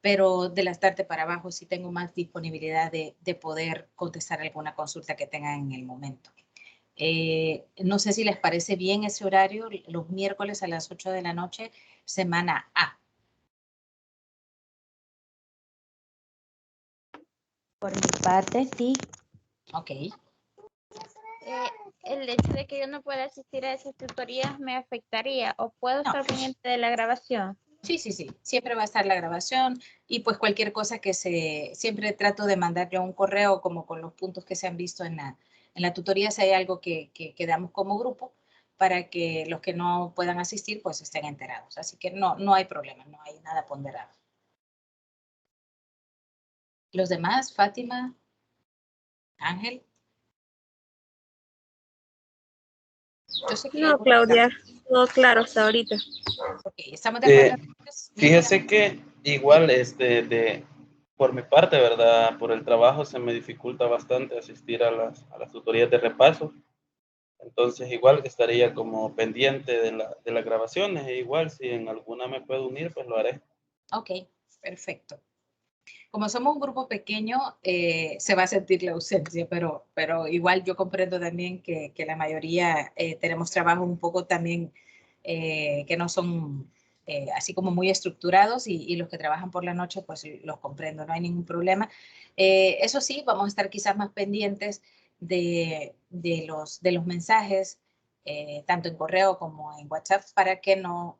[SPEAKER 1] pero de las tardes para abajo sí tengo más disponibilidad de poder contestar alguna consulta que tengan en el momento. No sé si les parece bien ese horario, los miércoles a las 8 de la noche, semana A.
[SPEAKER 5] Por mi parte, sí.
[SPEAKER 1] Ok.
[SPEAKER 2] El hecho de que yo no pueda asistir a esas tutorías me afectaría o puedo
[SPEAKER 1] No.
[SPEAKER 2] estar pendiente de la grabación.
[SPEAKER 1] Sí, siempre va a estar la grabación y pues cualquier cosa que siempre trato de mandar yo un correo como con los puntos que se han visto en la tutoría, si hay algo que damos como grupo para que los que no puedan asistir pues estén enterados. Así que no hay problema, no hay nada ponderado. Los demás, Fátima, Ángel. Yo sé que
[SPEAKER 6] No, Claudia, todo claro hasta ahorita.
[SPEAKER 1] Ok, estamos de acuerdo.
[SPEAKER 3] Fíjese que igual por mi parte, ¿verdad? Por el trabajo se me dificulta bastante asistir a las tutorías de repaso. Entonces igual que estaría como pendiente de las grabaciones e igual si en alguna me puedo unir, pues lo haré.
[SPEAKER 1] Ok, perfecto. Como somos un grupo pequeño, se va a sentir la ausencia, pero igual yo comprendo también que la mayoría tenemos trabajos un poco también que no son así como muy estructurados y los que trabajan por la noche, pues los comprendo, no hay ningún problema. Eso sí, vamos a estar quizás más pendientes de los mensajes, tanto en correo como en WhatsApp, para que no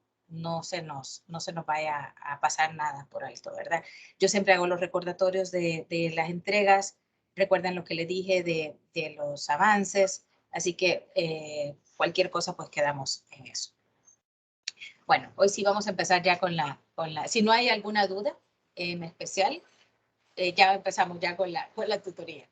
[SPEAKER 1] se nos vaya a pasar nada por alto, ¿verdad? Yo siempre hago los recordatorios de las entregas, recuerden lo que le dije de los avances, así que cualquier cosa pues quedamos en eso. Bueno, hoy sí vamos a empezar ya con la si no hay alguna duda en especial, ya empezamos ya con la tutoría.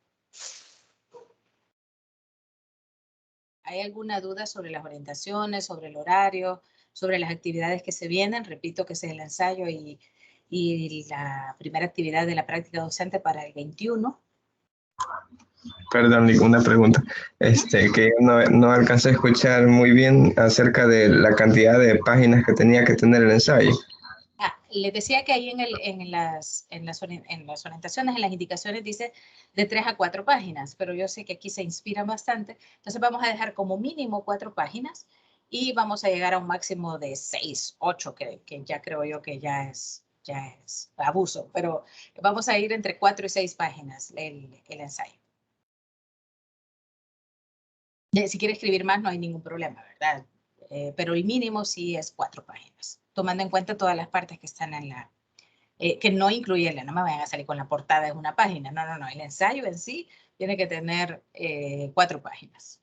[SPEAKER 1] ¿Hay alguna duda sobre las orientaciones, sobre el horario, sobre las actividades que se vienen? Repito que ese es el ensayo y la primera actividad de la práctica docente para el 21.
[SPEAKER 4] Perdón, una pregunta. Que no alcancé a escuchar muy bien acerca de la cantidad de páginas que tenía que tener el ensayo.
[SPEAKER 1] Les decía que ahí en las orientaciones, en las indicaciones dice de 3 a 4 páginas, pero yo sé que aquí se inspiran bastante, entonces vamos a dejar como mínimo 4 páginas y vamos a llegar a un máximo de 6, 8, que ya creo yo que ya es abuso, pero vamos a ir entre 4 y 6 páginas el ensayo. Si quiere escribir más no hay ningún problema, ¿verdad? Pero el mínimo sí es 4 páginas, tomando en cuenta todas las partes que están en la... que no incluye, no me vayan a salir con la portada en una página, no, el ensayo en sí tiene que tener 4 páginas.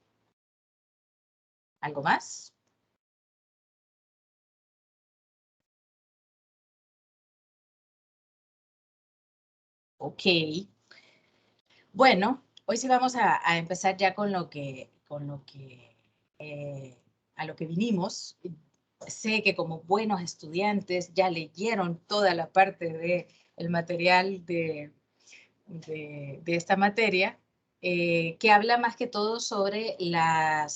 [SPEAKER 1] ¿Algo más? Ok. Bueno, hoy sí vamos a empezar ya con lo que a lo que vinimos. Sé que como buenos estudiantes ya leyeron toda la parte del material de esta materia, que habla más que todo sobre la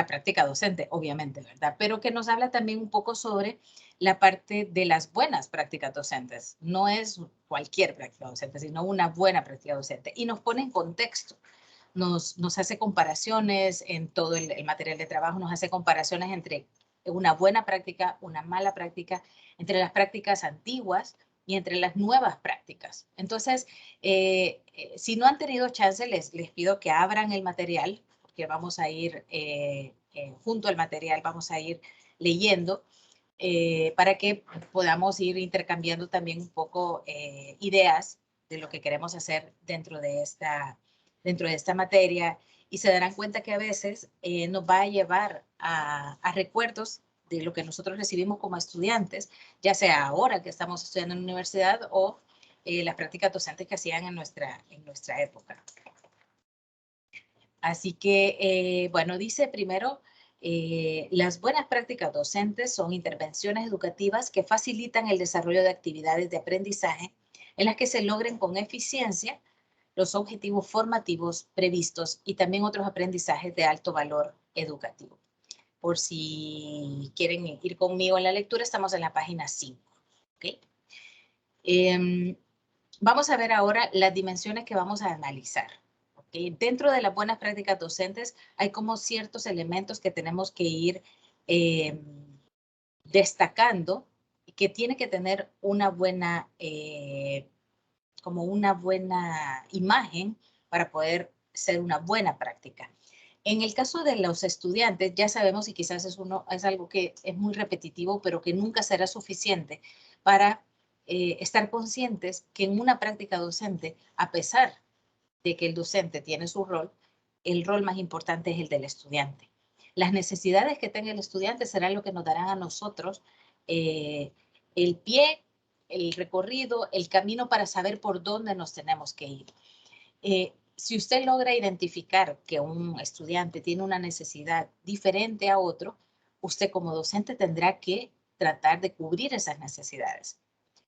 [SPEAKER 1] práctica docente, obviamente, ¿verdad? Pero que nos habla también un poco sobre la parte de las buenas prácticas docentes. No es cualquier práctica docente, sino una buena práctica docente. Y nos pone en contexto. Nos hace comparaciones en todo el material de trabajo, nos hace comparaciones entre una buena práctica, una mala práctica, entre las prácticas antiguas y entre las nuevas prácticas. Entonces, si no han tenido chance, les pido que abran el material, porque vamos a ir junto al material, vamos a ir leyendo para que podamos ir intercambiando también un poco ideas de lo que queremos hacer dentro de esta materia, y se darán cuenta que a veces nos va a llevar a recuerdos de lo que nosotros recibimos como estudiantes, ya sea ahora que estamos estudiando en la universidad o las prácticas docentes que hacían en nuestra época. Así que, bueno, dice primero, las buenas prácticas docentes son intervenciones educativas que facilitan el desarrollo de actividades de aprendizaje en las que se logren con eficiencia los objetivos formativos previstos y también otros aprendizajes de alto valor educativo. Por si quieren ir conmigo en la lectura, estamos en la página 5. ¿Okay? Vamos a ver ahora las dimensiones que vamos a analizar. ¿Okay? Dentro de las buenas prácticas docentes hay como ciertos elementos que tenemos que ir destacando y que tiene que tener una buena, como una buena imagen para poder ser una buena práctica. En el caso de los estudiantes, ya sabemos, y quizás es algo que es muy repetitivo, pero que nunca será suficiente para estar conscientes que en una práctica docente, a pesar de que el docente tiene su rol, el rol más importante es el del estudiante. Las necesidades que tenga el estudiante serán lo que nos darán a nosotros el pie, el recorrido, el camino para saber por dónde nos tenemos que ir. Si usted logra identificar que un estudiante tiene una necesidad diferente a otro, usted como docente tendrá que tratar de cubrir esas necesidades.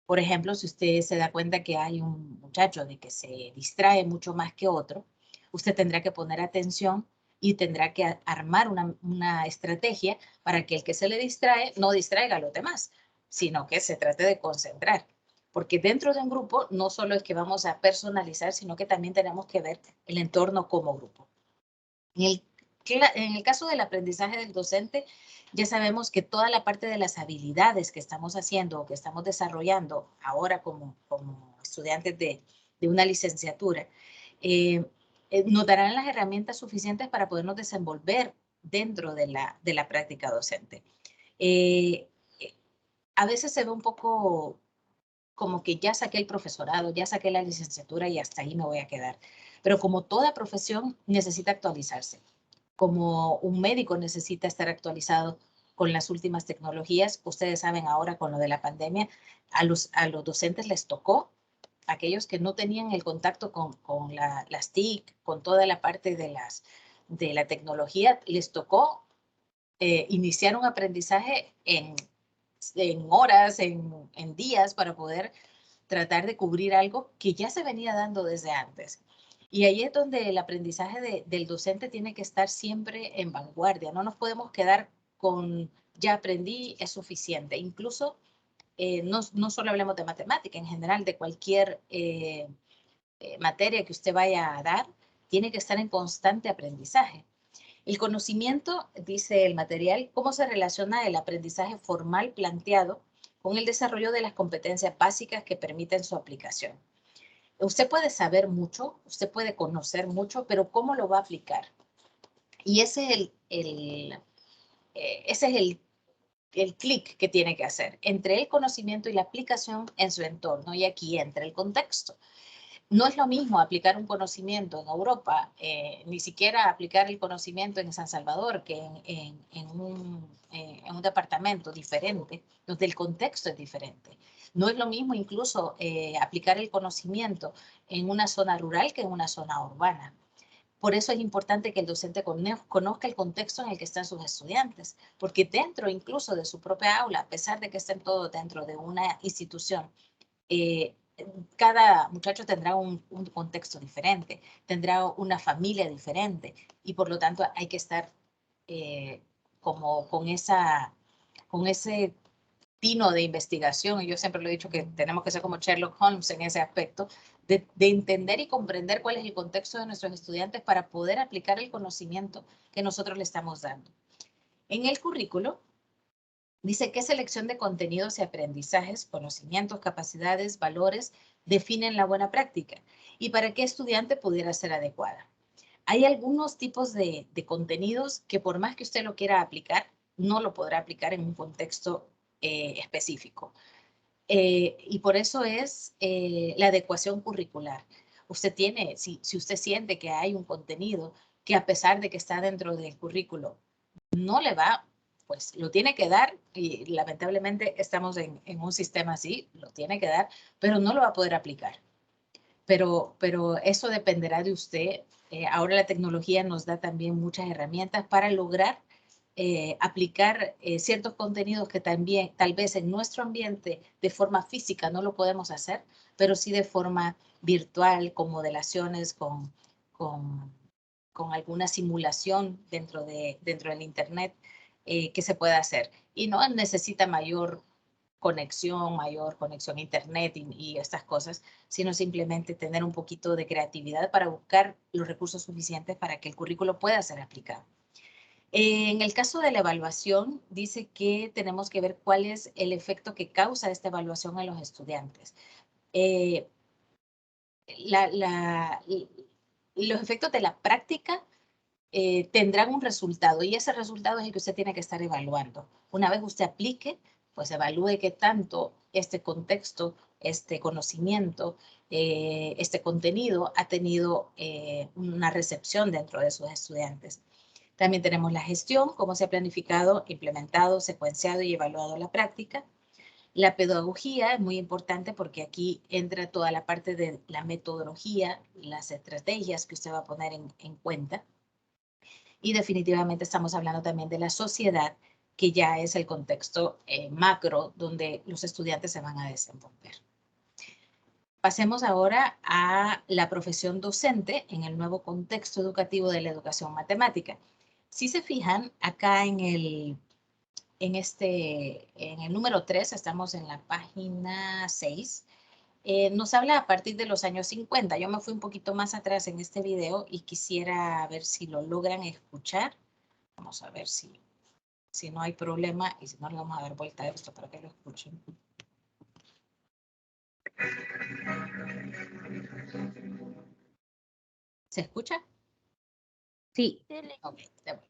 [SPEAKER 1] Por ejemplo, si usted se da cuenta que hay un muchacho de que se distrae mucho más que otro, usted tendrá que poner atención y tendrá que armar una estrategia para que el que se le distrae no distraiga a los demás, sino que se trate de concentrar. Porque dentro de un grupo no solo es que vamos a personalizar, sino que también tenemos que ver el entorno como grupo. En el caso del aprendizaje del docente, ya sabemos que toda la parte de las habilidades que estamos haciendo o que estamos desarrollando ahora como estudiantes de una licenciatura, nos darán las herramientas suficientes para podernos desenvolver dentro de la práctica docente. A veces se ve un poco como que ya saqué el profesorado, ya saqué la licenciatura y hasta ahí me voy a quedar. Pero como toda profesión necesita actualizarse, como un médico necesita estar actualizado con las últimas tecnologías, ustedes saben ahora con lo de la pandemia, a los docentes les tocó aquellos que no tenían el contacto con las TIC, con toda la parte de la tecnología, les tocó iniciar un aprendizaje en horas, en días, para poder tratar de cubrir algo que ya se venía dando desde antes. Y ahí es donde el aprendizaje del docente tiene que estar siempre en vanguardia. No nos podemos quedar con ya aprendí, es suficiente. Incluso no solo hablemos de matemática, en general de cualquier materia que usted vaya a dar, tiene que estar en constante aprendizaje. El conocimiento, dice el material, cómo se relaciona el aprendizaje formal planteado con el desarrollo de las competencias básicas que permiten su aplicación. Usted puede saber mucho, usted puede conocer mucho, pero ¿cómo lo va a aplicar? Y ese es el clic que tiene que hacer entre el conocimiento y la aplicación en su entorno. Y aquí entra el contexto. No es lo mismo aplicar un conocimiento en Europa, ni siquiera aplicar el conocimiento en San Salvador, que en un departamento diferente, donde el contexto es diferente. No es lo mismo incluso aplicar el conocimiento en una zona rural que en una zona urbana. Por eso es importante que el docente conozca el contexto en el que están sus estudiantes, porque dentro incluso de su propia aula, a pesar de que estén todos dentro de una institución, cada muchacho tendrá un contexto diferente, tendrá una familia diferente y por lo tanto hay que estar como con ese tino de investigación. Y yo siempre lo he dicho que tenemos que ser como Sherlock Holmes en ese aspecto, de entender y comprender cuál es el contexto de nuestros estudiantes para poder aplicar el conocimiento que nosotros le estamos dando. En el currículo dice qué selección de contenidos y aprendizajes, conocimientos, capacidades, valores definen la buena práctica y para qué estudiante pudiera ser adecuada. Hay algunos tipos de contenidos que por más que usted lo quiera aplicar, no lo podrá aplicar en un contexto específico. Y por eso es la adecuación curricular. Usted tiene, si usted siente que hay un contenido que a pesar de que está dentro del currículo, no le va, pues lo tiene que dar y lamentablemente estamos en un sistema así, lo tiene que dar, pero no lo va a poder aplicar. Pero eso dependerá de usted. Ahora la tecnología nos da también muchas herramientas para lograr aplicar ciertos contenidos que también, tal vez en nuestro ambiente de forma física no lo podemos hacer, pero sí de forma virtual, con modelaciones, con alguna simulación dentro del Internet que se pueda hacer. Y no necesita mayor conexión a Internet y estas cosas, sino simplemente tener un poquito de creatividad para buscar los recursos suficientes para que el currículo pueda ser aplicado. En el caso de la evaluación, dice que tenemos que ver cuál es el efecto que causa esta evaluación en los estudiantes. Los efectos de la práctica tendrán un resultado y ese resultado es el que usted tiene que estar evaluando. Una vez usted aplique, pues evalúe qué tanto este contexto, este conocimiento, este contenido ha tenido una recepción dentro de sus estudiantes. También tenemos la gestión, cómo se ha planificado, implementado, secuenciado y evaluado la práctica. La pedagogía es muy importante porque aquí entra toda la parte de la metodología, las estrategias que usted va a poner en cuenta. Y definitivamente estamos hablando también de la sociedad, que ya es el contexto macro donde los estudiantes se van a desenvolver. Pasemos ahora a la profesión docente en el nuevo contexto educativo de la educación matemática. Si se fijan, acá en el número 3, estamos en la página 6, nos habla a partir de los años 50. Yo me fui un poquito más atrás en este video y quisiera ver si lo logran escuchar. Vamos a ver si no hay problema y si no le vamos a dar vuelta a esto para que lo escuchen. ¿Se escucha?
[SPEAKER 5] Sí.
[SPEAKER 1] Ok, de vuelta.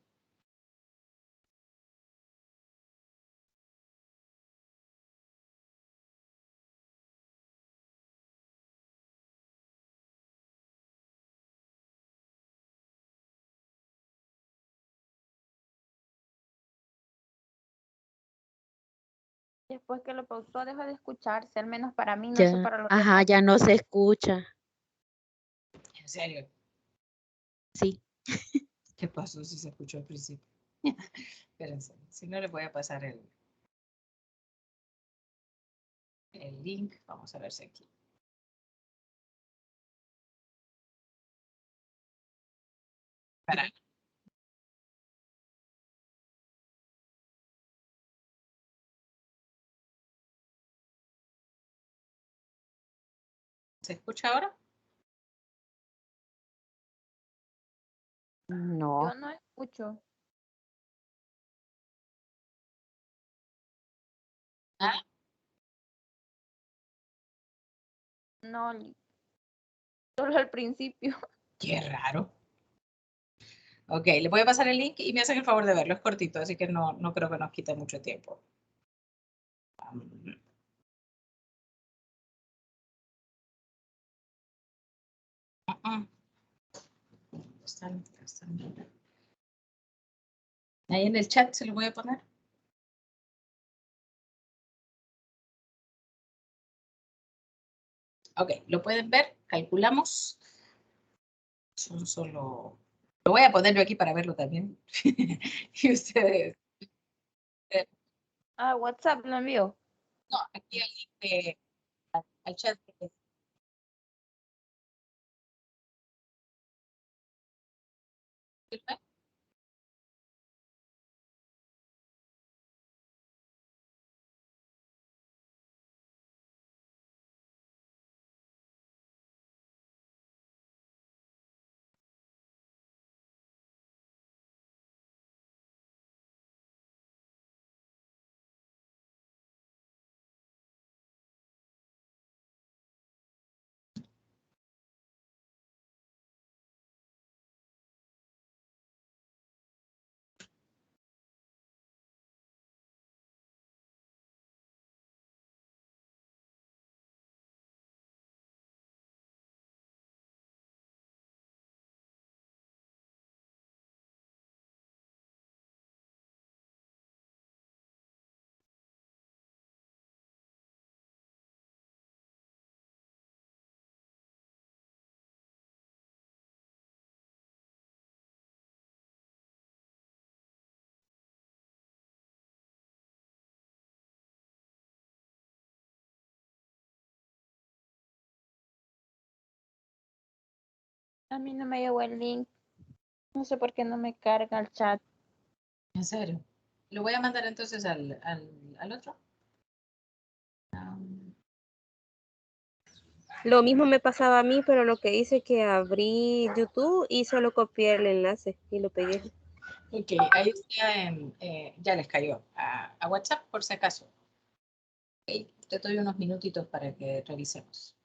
[SPEAKER 2] Después que lo pausó, dejó de escucharse, al menos para mí, no sé
[SPEAKER 5] Ya,
[SPEAKER 2] para los
[SPEAKER 5] ajá,
[SPEAKER 2] demás.
[SPEAKER 5] ya no se escucha.
[SPEAKER 1] En serio,
[SPEAKER 5] Sí.
[SPEAKER 1] ¿qué pasó si se escuchó al principio? Espérense, si no les voy a pasar el link. Vamos a ver si aquí. Para. ¿Se escucha ahora?
[SPEAKER 5] No.
[SPEAKER 2] Yo no escucho.
[SPEAKER 1] Ah,
[SPEAKER 2] No, solo al principio.
[SPEAKER 1] qué raro. Ok, le voy a pasar el link y me hacen el favor de verlo. Es cortito, así que no creo que nos quite mucho tiempo. Uh-uh. Están. Ahí en el chat se lo voy a poner. Ok, lo pueden ver. Calculamos. Son solo. Lo voy a poner yo aquí para verlo también. Y ustedes.
[SPEAKER 2] Ah, WhatsApp lo envió.
[SPEAKER 1] No, aquí al link al chat.
[SPEAKER 2] A mí no me llegó el link. No sé por qué no me carga el chat.
[SPEAKER 1] En serio. Lo voy a mandar entonces al otro.
[SPEAKER 6] Lo mismo me pasaba a mí, pero lo que hice es que abrí YouTube y solo copié el enlace y lo pegué.
[SPEAKER 1] Ok, ahí está, ya les cayó a WhatsApp por si acaso. Ok, te doy unos minutitos para que revisemos.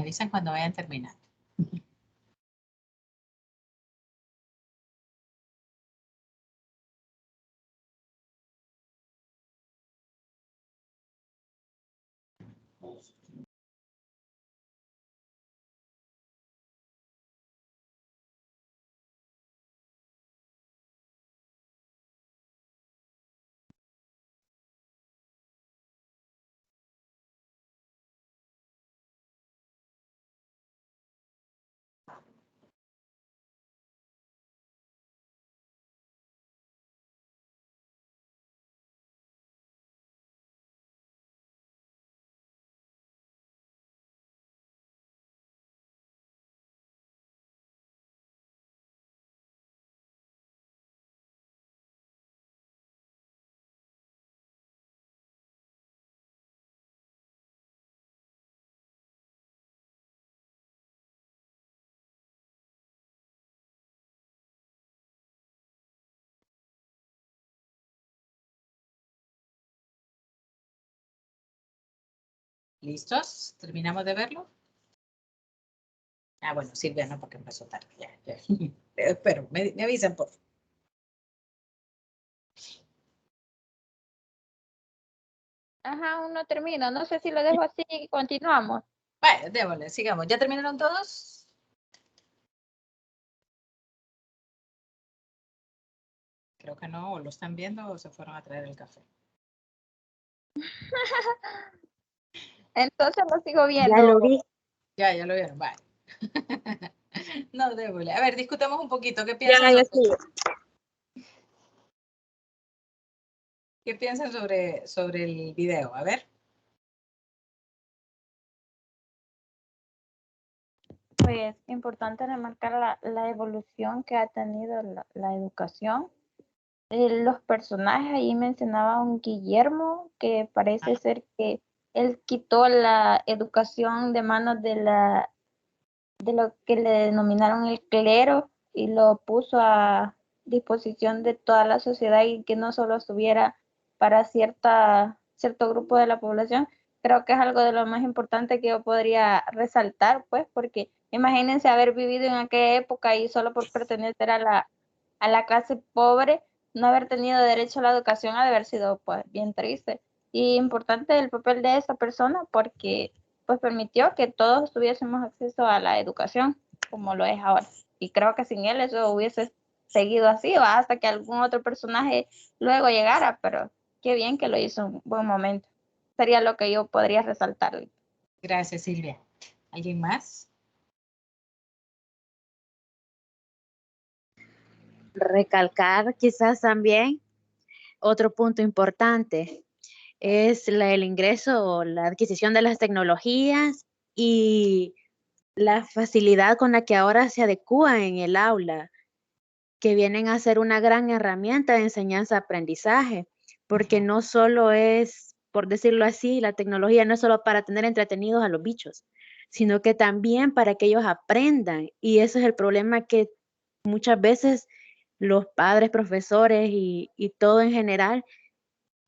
[SPEAKER 1] avisan cuando vayan terminando. ¿Listos? ¿Terminamos de verlo? Ah, bueno, Silvia no, porque empezó tarde. Ya. Pero me avisan, por favor.
[SPEAKER 2] Ajá, aún no termino. No sé si lo dejo así y continuamos.
[SPEAKER 1] Vale, démosle, sigamos. ¿Ya terminaron todos? Creo que no, o lo están viendo o se fueron a traer el café.
[SPEAKER 2] Entonces lo sigo viendo.
[SPEAKER 5] Ya lo vi.
[SPEAKER 1] Ya lo vieron, vale. No, démosle. A ver, discutamos un poquito. ¿Qué
[SPEAKER 6] Ya,
[SPEAKER 1] piensan?
[SPEAKER 6] ya sí.
[SPEAKER 1] ¿Qué piensan sobre el video? A ver.
[SPEAKER 2] Pues importante remarcar la evolución que ha tenido la educación. Los personajes, ahí mencionaba a un Guillermo, que parece ser que él quitó la educación de manos de lo que le denominaron el clero y lo puso a disposición de toda la sociedad y que no solo estuviera para cierto grupo de la población. Creo que es algo de lo más importante que yo podría resaltar, pues, porque imagínense haber vivido en aquella época y solo por pertenecer a la clase pobre, no haber tenido derecho a la educación ha de haber sido, pues, bien triste. Y importante el papel de esa persona porque pues permitió que todos tuviésemos acceso a la educación como lo es ahora. Y creo que sin él eso hubiese seguido así o hasta que algún otro personaje luego llegara, pero qué bien que lo hizo en un buen momento. Sería lo que yo podría resaltar.
[SPEAKER 1] Gracias, Silvia. ¿Alguien más?
[SPEAKER 5] Recalcar quizás también otro punto importante es el ingreso o la adquisición de las tecnologías y la facilidad con la que ahora se adecúa en el aula, que vienen a ser una gran herramienta de enseñanza-aprendizaje, porque no solo es, por decirlo así, la tecnología no es solo para tener entretenidos a los bichos, sino que también para que ellos aprendan. Y ese es el problema que muchas veces los padres, profesores y todo en general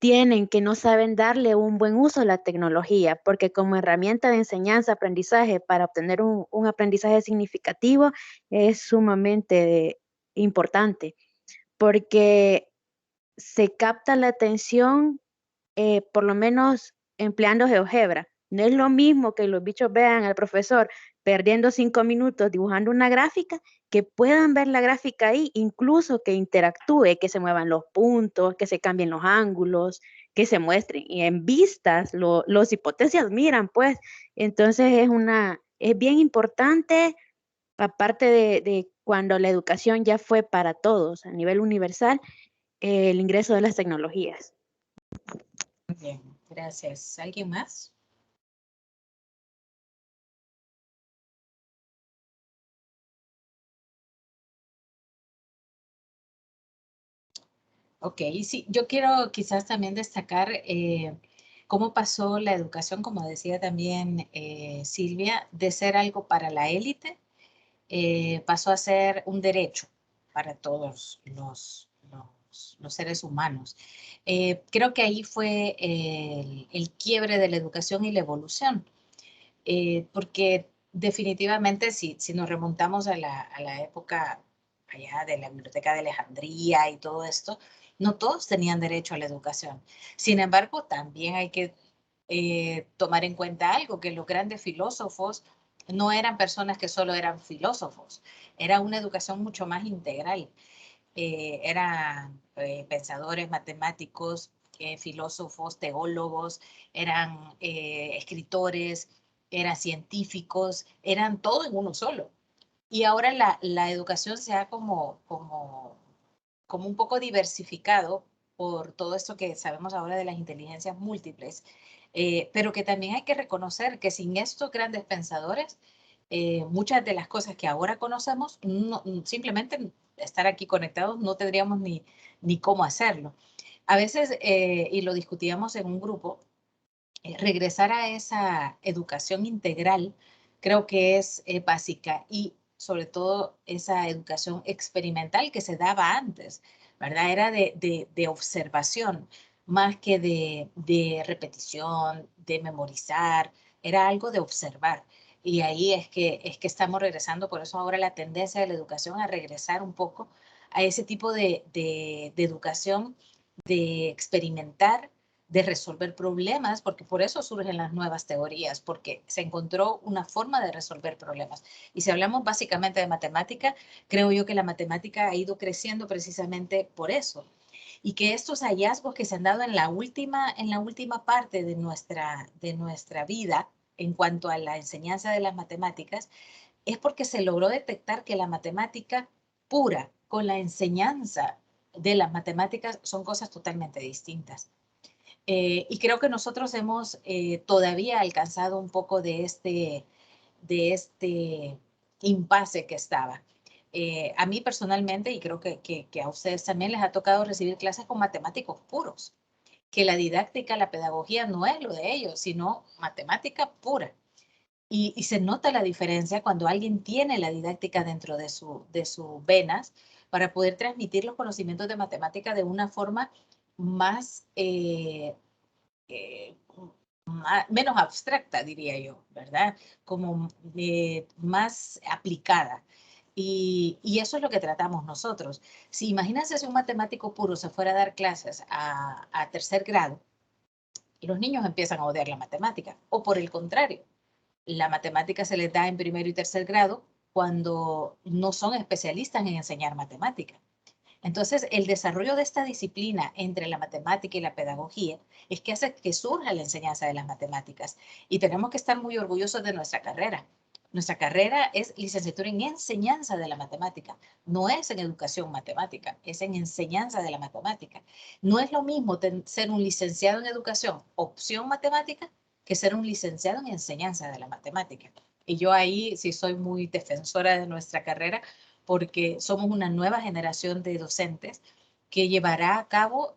[SPEAKER 5] tienen, que no saben darle un buen uso a la tecnología, porque como herramienta de enseñanza, aprendizaje, para obtener un aprendizaje significativo es sumamente importante, porque se capta la atención, por lo menos empleando GeoGebra. No es lo mismo que los bichos vean al profesor perdiendo 5 minutos dibujando una gráfica, que puedan ver la gráfica ahí, incluso que interactúe, que se muevan los puntos, que se cambien los ángulos, que se muestren. Y en vistas, los hipotencias miran, pues. Entonces es bien importante, aparte de cuando la educación ya fue para todos a nivel universal, el ingreso de las tecnologías.
[SPEAKER 1] Bien, gracias. ¿Alguien más? Ok, sí, yo quiero quizás también destacar cómo pasó la educación, como decía también Silvia, de ser algo para la élite, pasó a ser un derecho para todos los seres humanos. Creo que ahí fue el quiebre de la educación y la evolución, porque definitivamente, si nos remontamos a la época allá de la Biblioteca de Alejandría y todo esto, no todos tenían derecho a la educación. Sin embargo, también hay que tomar en cuenta algo, que los grandes filósofos no eran personas que solo eran filósofos, era una educación mucho más integral. Eran pensadores, matemáticos, filósofos, teólogos, eran escritores, eran científicos, eran todo en uno solo. Y ahora la educación se ha como un poco diversificado por todo esto que sabemos ahora de las inteligencias múltiples, pero que también hay que reconocer que sin estos grandes pensadores, muchas de las cosas que ahora conocemos, simplemente estar aquí conectados no tendríamos ni cómo hacerlo. A veces, y lo discutíamos en un grupo, regresar a esa educación integral creo que es básica, y sobre todo esa educación experimental que se daba antes, ¿verdad? Era de observación más que de repetición, de memorizar, era algo de observar. Y ahí es que estamos regresando, por eso ahora la tendencia de la educación a regresar un poco a ese tipo de educación, de experimentar, de resolver problemas, porque por eso surgen las nuevas teorías, porque se encontró una forma de resolver problemas. Y si hablamos básicamente de matemática, creo yo que la matemática ha ido creciendo precisamente por eso. Y que estos hallazgos que se han dado en la última parte de nuestra vida en cuanto a la enseñanza de las matemáticas, es porque se logró detectar que la matemática pura con la enseñanza de las matemáticas son cosas totalmente distintas. Y creo que nosotros hemos todavía alcanzado un poco de este impasse que estaba. A mí personalmente, y creo que a ustedes también les ha tocado recibir clases con matemáticos puros, que la didáctica, la pedagogía no es lo de ellos, sino matemática pura. Y se nota la diferencia cuando alguien tiene la didáctica dentro de sus venas para poder transmitir los conocimientos de matemática de una forma más, menos abstracta, diría yo, ¿verdad? Como más aplicada. Y eso es lo que tratamos nosotros. Si imagínense si un matemático puro se fuera a dar clases a tercer grado, y los niños empiezan a odiar la matemática, o por el contrario, la matemática se les da en primero y tercer grado cuando no son especialistas en enseñar matemática. Entonces, el desarrollo de esta disciplina entre la matemática y la pedagogía es que hace que surja la enseñanza de las matemáticas. Y tenemos que estar muy orgullosos de nuestra carrera. Nuestra carrera es licenciatura en enseñanza de la matemática. No es en educación matemática, es en enseñanza de la matemática. No es lo mismo ser un licenciado en educación, opción matemática, que ser un licenciado en enseñanza de la matemática. Y yo ahí sí soy muy defensora de nuestra carrera, porque somos una nueva generación de docentes que llevará a cabo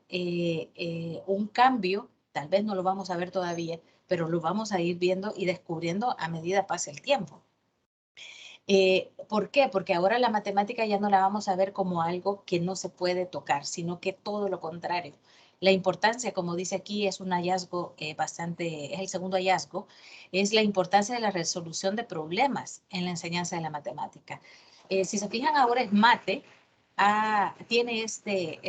[SPEAKER 1] un cambio, tal vez no lo vamos a ver todavía, pero lo vamos a ir viendo y descubriendo a medida pase el tiempo. ¿Por qué? Porque ahora la matemática ya no la vamos a ver como algo que no se puede tocar, sino que todo lo contrario. La importancia, como dice aquí, es un hallazgo es el segundo hallazgo, es la importancia de la resolución de problemas en la enseñanza de la matemática. Si se fijan ahora es mate, tiene este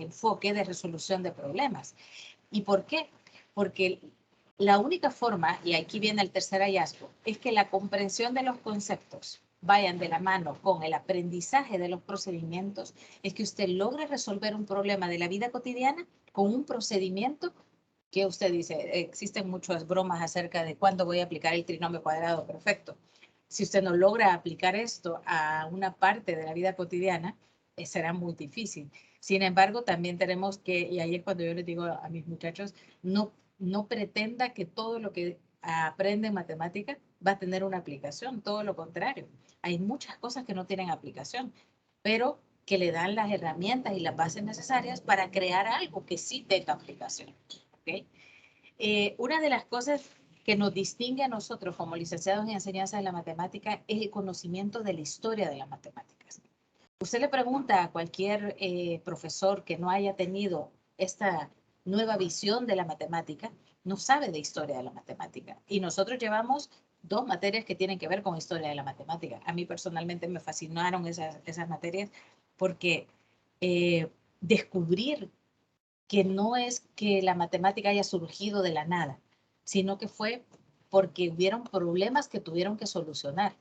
[SPEAKER 1] enfoque de resolución de problemas. ¿Y por qué? Porque la única forma, y aquí viene el tercer hallazgo, es que la comprensión de los conceptos vayan de la mano con el aprendizaje de los procedimientos, es que usted logre resolver un problema de la vida cotidiana con un procedimiento que usted dice, existen muchas bromas acerca de cuándo voy a aplicar el trinomio cuadrado perfecto. Si usted no logra aplicar esto a una parte de la vida cotidiana, será muy difícil. Sin embargo, también tenemos que, y ahí es cuando yo les digo a mis muchachos, no pretenda que todo lo que aprende en matemática va a tener una aplicación, todo lo contrario. Hay muchas cosas que no tienen aplicación, pero que le dan las herramientas y las bases necesarias para crear algo que sí tenga aplicación. ¿Okay? Una de las cosas que nos distingue a nosotros como licenciados en enseñanza de la matemática es el conocimiento de la historia de las matemáticas. Usted le pregunta a cualquier profesor que no haya tenido esta nueva visión de la matemática, no sabe de historia de la matemática. Y nosotros llevamos 2 materias que tienen que ver con historia de la matemática. A mí personalmente me fascinaron esas materias porque descubrir que no es que la matemática haya surgido de la nada, sino que fue porque hubieron problemas que tuvieron que solucionar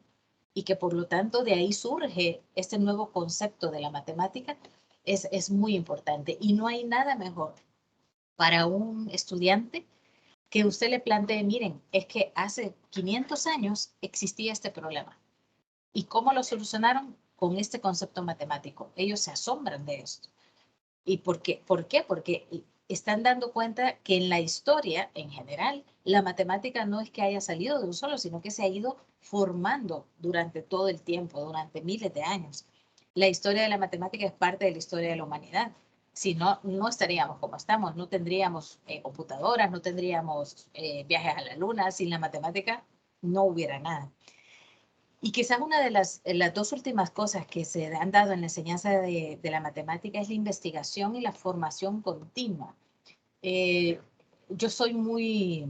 [SPEAKER 1] y que por lo tanto de ahí surge este nuevo concepto de la matemática, es muy importante. Y no hay nada mejor para un estudiante que usted le plantee, miren, es que hace 500 años existía este problema. ¿Y cómo lo solucionaron? Con este concepto matemático. Ellos se asombran de esto. ¿Y por qué? ¿Por qué? Porque están dando cuenta que en la historia, en general, la matemática no es que haya salido de un solo, sino que se ha ido formando durante todo el tiempo, durante miles de años. La historia de la matemática es parte de la historia de la humanidad. Si no, no estaríamos como estamos, no tendríamos computadoras, no tendríamos viajes a la luna, sin la matemática no hubiera nada. Y quizás una de las 2 últimas cosas que se han dado en la enseñanza de la matemática es la investigación y la formación continua. Yo soy muy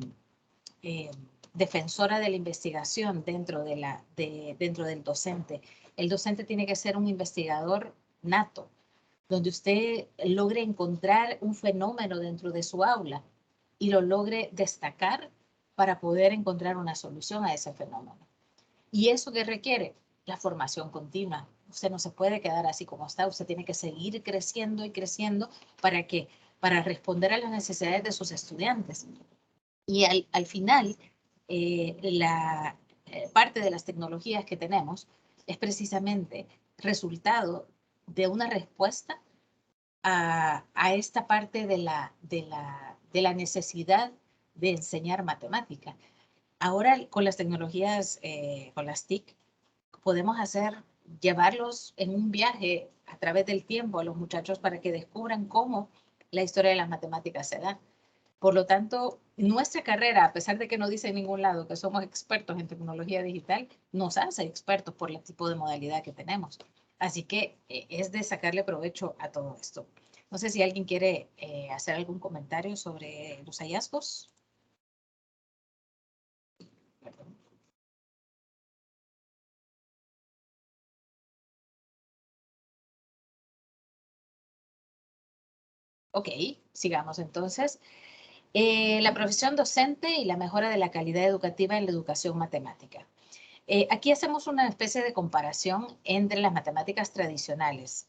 [SPEAKER 1] defensora de la investigación dentro del docente. El docente tiene que ser un investigador nato, donde usted logre encontrar un fenómeno dentro de su aula y lo logre destacar para poder encontrar una solución a ese fenómeno. ¿Y eso qué requiere? La formación continua. Usted no se puede quedar así como está, usted tiene que seguir creciendo y creciendo ¿para qué? Para responder a las necesidades de sus estudiantes. Y al final, la parte de las tecnologías que tenemos es precisamente resultado de una respuesta a esta parte de la necesidad de enseñar matemática. Ahora con las tecnologías, con las TIC, podemos llevarlos en un viaje a través del tiempo a los muchachos para que descubran cómo la historia de las matemáticas se da. Por lo tanto, nuestra carrera, a pesar de que no dice en ningún lado que somos expertos en tecnología digital, nos hace expertos por el tipo de modalidad que tenemos. Así que es de sacarle provecho a todo esto. No sé si alguien quiere hacer algún comentario sobre los hallazgos. Perdón. Ok, sigamos entonces. La profesión docente y la mejora de la calidad educativa en la educación matemática. Aquí hacemos una especie de comparación entre las matemáticas tradicionales.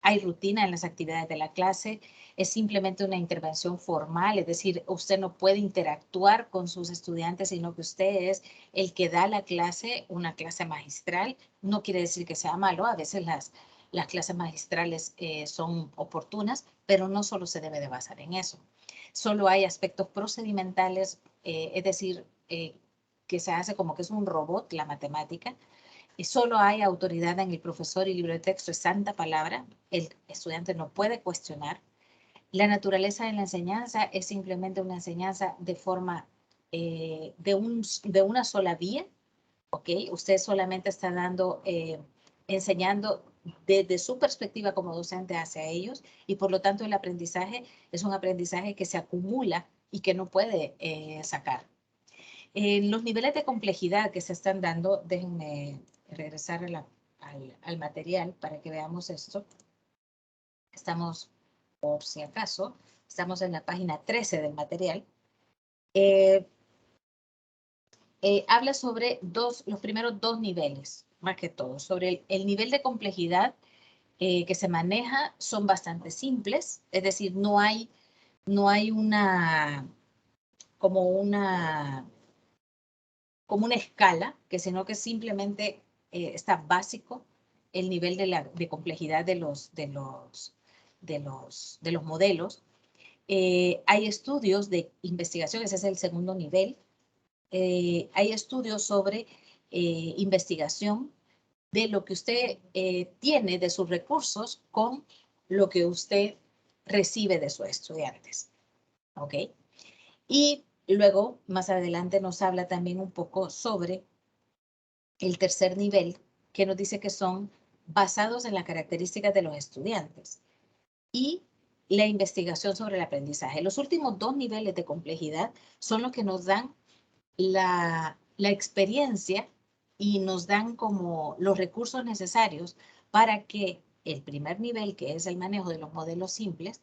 [SPEAKER 1] Hay rutina en las actividades de la clase, es simplemente una intervención formal, es decir, usted no puede interactuar con sus estudiantes, sino que usted es el que da la clase, una clase magistral. No quiere decir que sea malo, a veces las clases magistrales son oportunas, pero no solo se debe de basar en eso. Solo hay aspectos procedimentales, es decir, que se hace como que es un robot la matemática, y solo hay autoridad en el profesor y libro de texto, es santa palabra, el estudiante no puede cuestionar. La naturaleza de la enseñanza es simplemente una enseñanza de forma de una sola vía, ¿ok? Usted solamente está enseñando desde su perspectiva como docente hacia ellos y por lo tanto el aprendizaje es un aprendizaje que se acumula y que no puede sacar. Los niveles de complejidad que se están dando, déjenme regresar al material para que veamos esto. Estamos, por si acaso, estamos en la página 13 del material. Habla sobre los primeros 2 niveles, más que todo. Sobre el nivel de complejidad que se maneja son bastante simples, es decir, no hay como una escala, sino que simplemente está básico el nivel de complejidad de los modelos. Hay estudios de investigación, ese es el segundo nivel. Hay estudios sobre investigación de lo que usted tiene de sus recursos con lo que usted recibe de sus estudiantes. ¿Ok? Y luego, más adelante, nos habla también un poco sobre el tercer nivel, que nos dice que son basados en las características de los estudiantes y la investigación sobre el aprendizaje. Los últimos 2 niveles de complejidad son los que nos dan la la experiencia y nos dan como los recursos necesarios para que el primer nivel, que es el manejo de los modelos simples,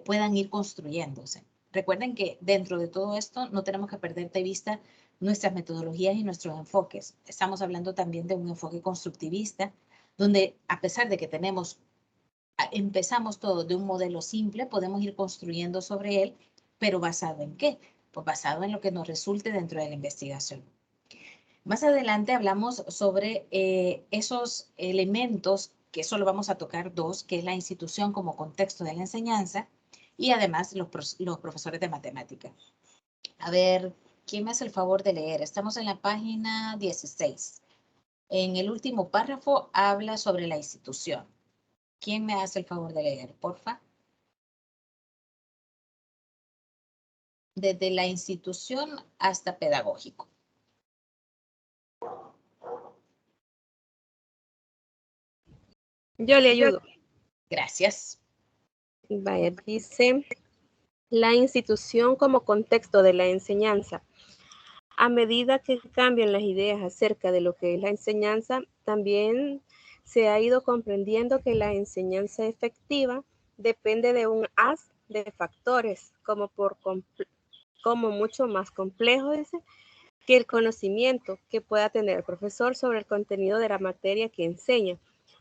[SPEAKER 1] puedan ir construyéndose. Recuerden que dentro de todo esto no tenemos que perder de vista nuestras metodologías y nuestros enfoques. Estamos hablando también de un enfoque constructivista, donde a pesar de que empezamos todo de un modelo simple, podemos ir construyendo sobre él, pero ¿basado en qué? Pues basado en lo que nos resulte dentro de la investigación. Más adelante hablamos sobre esos elementos, que solo vamos a tocar dos, que es la institución como contexto de la enseñanza y además los profesores de matemática. A ver, ¿quién me hace el favor de leer? Estamos en la página 16. En el último párrafo habla sobre la institución. ¿Quién me hace el favor de leer, porfa? Desde la institución hasta pedagógico.
[SPEAKER 6] Yo le ayudo.
[SPEAKER 1] Gracias.
[SPEAKER 6] Vaya, dice, la institución como contexto de la enseñanza. A medida que cambian las ideas acerca de lo que es la enseñanza, también se ha ido comprendiendo que la enseñanza efectiva depende de un haz de factores, como mucho más complejo, dice, que el conocimiento que pueda tener el profesor sobre el contenido de la materia que enseña,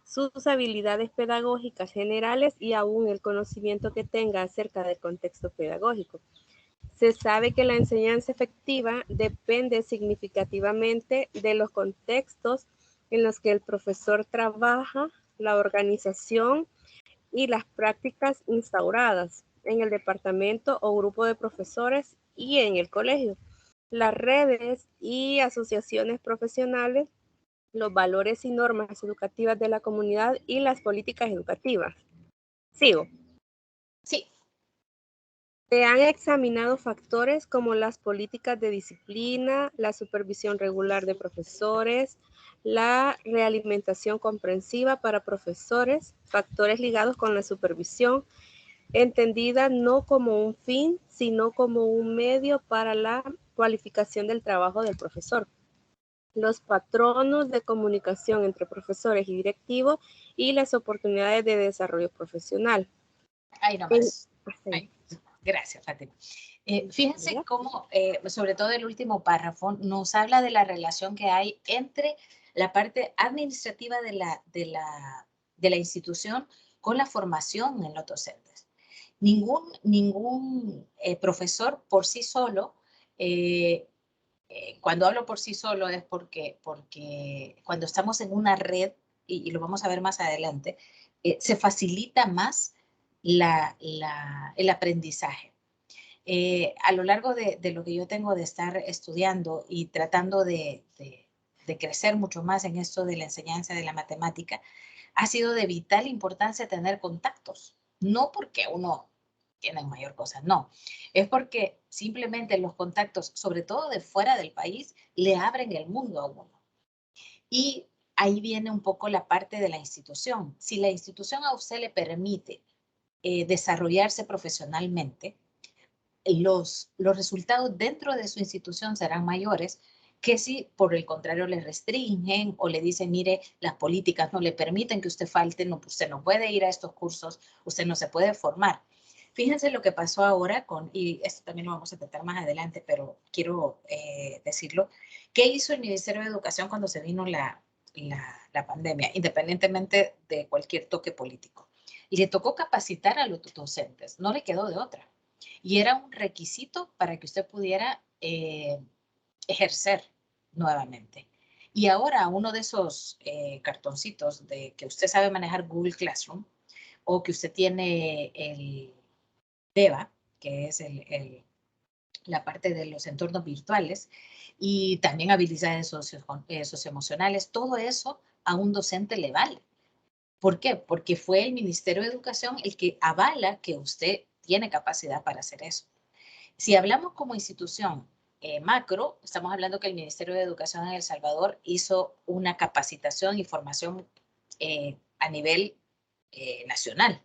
[SPEAKER 6] sus habilidades pedagógicas generales y aún el conocimiento que tenga acerca del contexto pedagógico. Se sabe que la enseñanza efectiva depende significativamente de los contextos en los que el profesor trabaja, la organización y las prácticas instauradas en el departamento o grupo de profesores y en el colegio, las redes y asociaciones profesionales, los valores y normas educativas de la comunidad y las políticas educativas. ¿Sigo?
[SPEAKER 1] Sí.
[SPEAKER 6] Se han examinado factores como las políticas de disciplina, la supervisión regular de profesores, la realimentación comprensiva para profesores, factores ligados con la supervisión, entendida no como un fin, sino como un medio para la cualificación del trabajo del profesor. Los patronos de comunicación entre profesores y directivos y las oportunidades de desarrollo profesional.
[SPEAKER 1] Ahí nomás. Ahí. Gracias, Fátima. Fíjense cómo, sobre todo el último párrafo, nos habla de la relación que hay entre la parte administrativa de la institución con la formación en los docentes. Ningún profesor por sí solo, cuando hablo por sí solo es porque cuando estamos en una red, y lo vamos a ver más adelante, se facilita más el aprendizaje. A lo largo de lo que yo tengo de estar estudiando y tratando de crecer mucho más en esto de la enseñanza de la matemática, ha sido de vital importancia tener contactos. No porque uno tiene mayor cosa, no. Es porque simplemente los contactos, sobre todo de fuera del país, le abren el mundo a uno. Y ahí viene un poco la parte de la institución. Si la institución a usted le permite desarrollarse profesionalmente, los resultados dentro de su institución serán mayores que si por el contrario le restringen o le dicen, mire, las políticas no le permiten que usted falte, no, usted no puede ir a estos cursos, usted no se puede formar. Fíjense lo que pasó ahora y esto también lo vamos a tratar más adelante, pero quiero decirlo. ¿Qué hizo el Ministerio de Educación cuando se vino la pandemia, independientemente de cualquier toque político? Le tocó capacitar a los docentes, no le quedó de otra. Y era un requisito para que usted pudiera ejercer nuevamente. Y ahora uno de esos cartoncitos de que usted sabe manejar Google Classroom o que usted tiene el DEVA, que es la parte de los entornos virtuales, y también habilidades socioemocionales, todo eso a un docente le vale. ¿Por qué? Porque fue el Ministerio de Educación el que avala que usted tiene capacidad para hacer eso. Si hablamos como institución macro, estamos hablando que el Ministerio de Educación en El Salvador hizo una capacitación y formación a nivel nacional.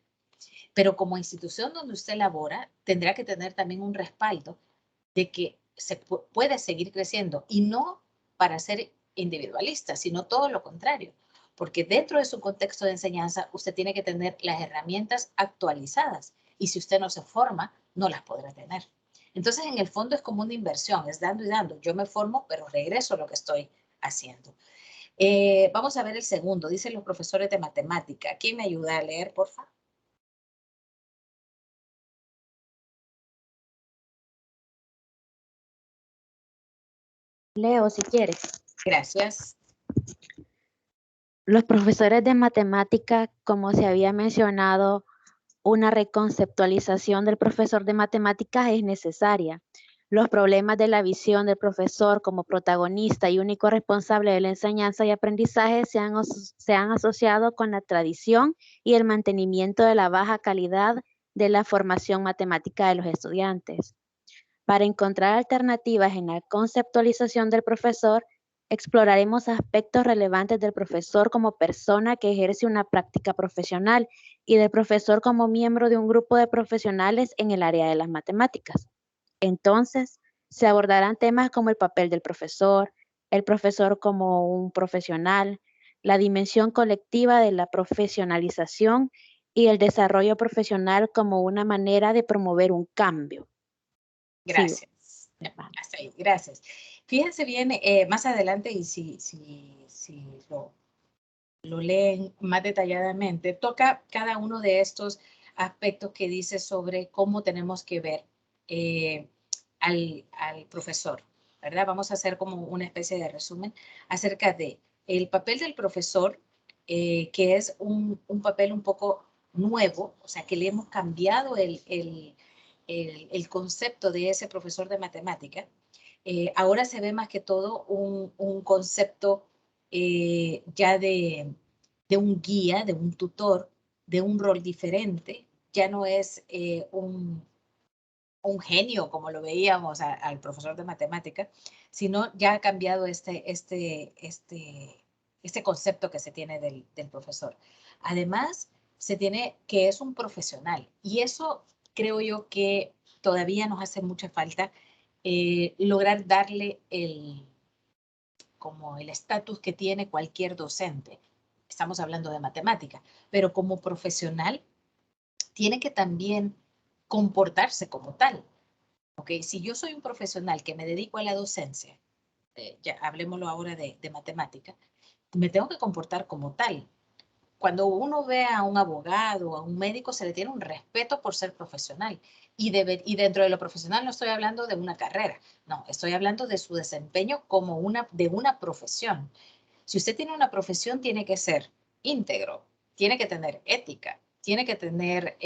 [SPEAKER 1] Pero como institución donde usted labora, tendrá que tener también un respaldo de que se puede seguir creciendo y no para ser individualista, sino todo lo contrario. Porque dentro de su contexto de enseñanza, usted tiene que tener las herramientas actualizadas. Y si usted no se forma, no las podrá tener. Entonces, en el fondo es como una inversión, es dando y dando. Yo me formo, pero regreso a lo que estoy haciendo. Vamos a ver el segundo. Dicen los profesores de matemática. ¿Quién me ayuda a leer, por favor?
[SPEAKER 5] Leo, si quieres.
[SPEAKER 1] Gracias.
[SPEAKER 5] Los profesores de matemática, como se había mencionado, una reconceptualización del profesor de matemáticas es necesaria. Los problemas de la visión del profesor como protagonista y único responsable de la enseñanza y aprendizaje se han asociado con la tradición y el mantenimiento de la baja calidad de la formación matemática de los estudiantes. Para encontrar alternativas en la conceptualización del profesor, exploraremos aspectos relevantes del profesor como persona que ejerce una práctica profesional y del profesor como miembro de un grupo de profesionales en el área de las matemáticas. Entonces, se abordarán temas como el papel del profesor, el profesor como un profesional, la dimensión colectiva de la profesionalización y el desarrollo profesional como una manera de promover un cambio.
[SPEAKER 1] Gracias. Hasta ahí, gracias. Fíjense bien, más adelante, y si lo leen más detalladamente, toca cada uno de estos aspectos que dice sobre cómo tenemos que ver al profesor, ¿verdad? Vamos a hacer como una especie de resumen acerca de el papel del profesor, que es un papel un poco nuevo, o sea, que le hemos cambiado el concepto de ese profesor de matemática. Ahora se ve más que todo un concepto ya de un guía, de un tutor, de un rol diferente. Ya no es un genio como lo veíamos al profesor de matemática, sino ya ha cambiado este concepto que se tiene del profesor. Además, se tiene que es un profesional y eso creo yo que todavía nos hace mucha falta lograr darle como el estatus que tiene cualquier docente. Estamos hablando de matemática, pero como profesional tiene que también comportarse como tal. ¿Okay? Si yo soy un profesional que me dedico a la docencia, ya hablemoslo ahora de matemática, me tengo que comportar como tal. Cuando uno ve a un abogado o a un médico, se le tiene un respeto por ser profesional. Y dentro de lo profesional no estoy hablando de una carrera, no, estoy hablando de su desempeño como de una profesión. Si usted tiene una profesión, tiene que ser íntegro, tiene que tener ética, tiene que tener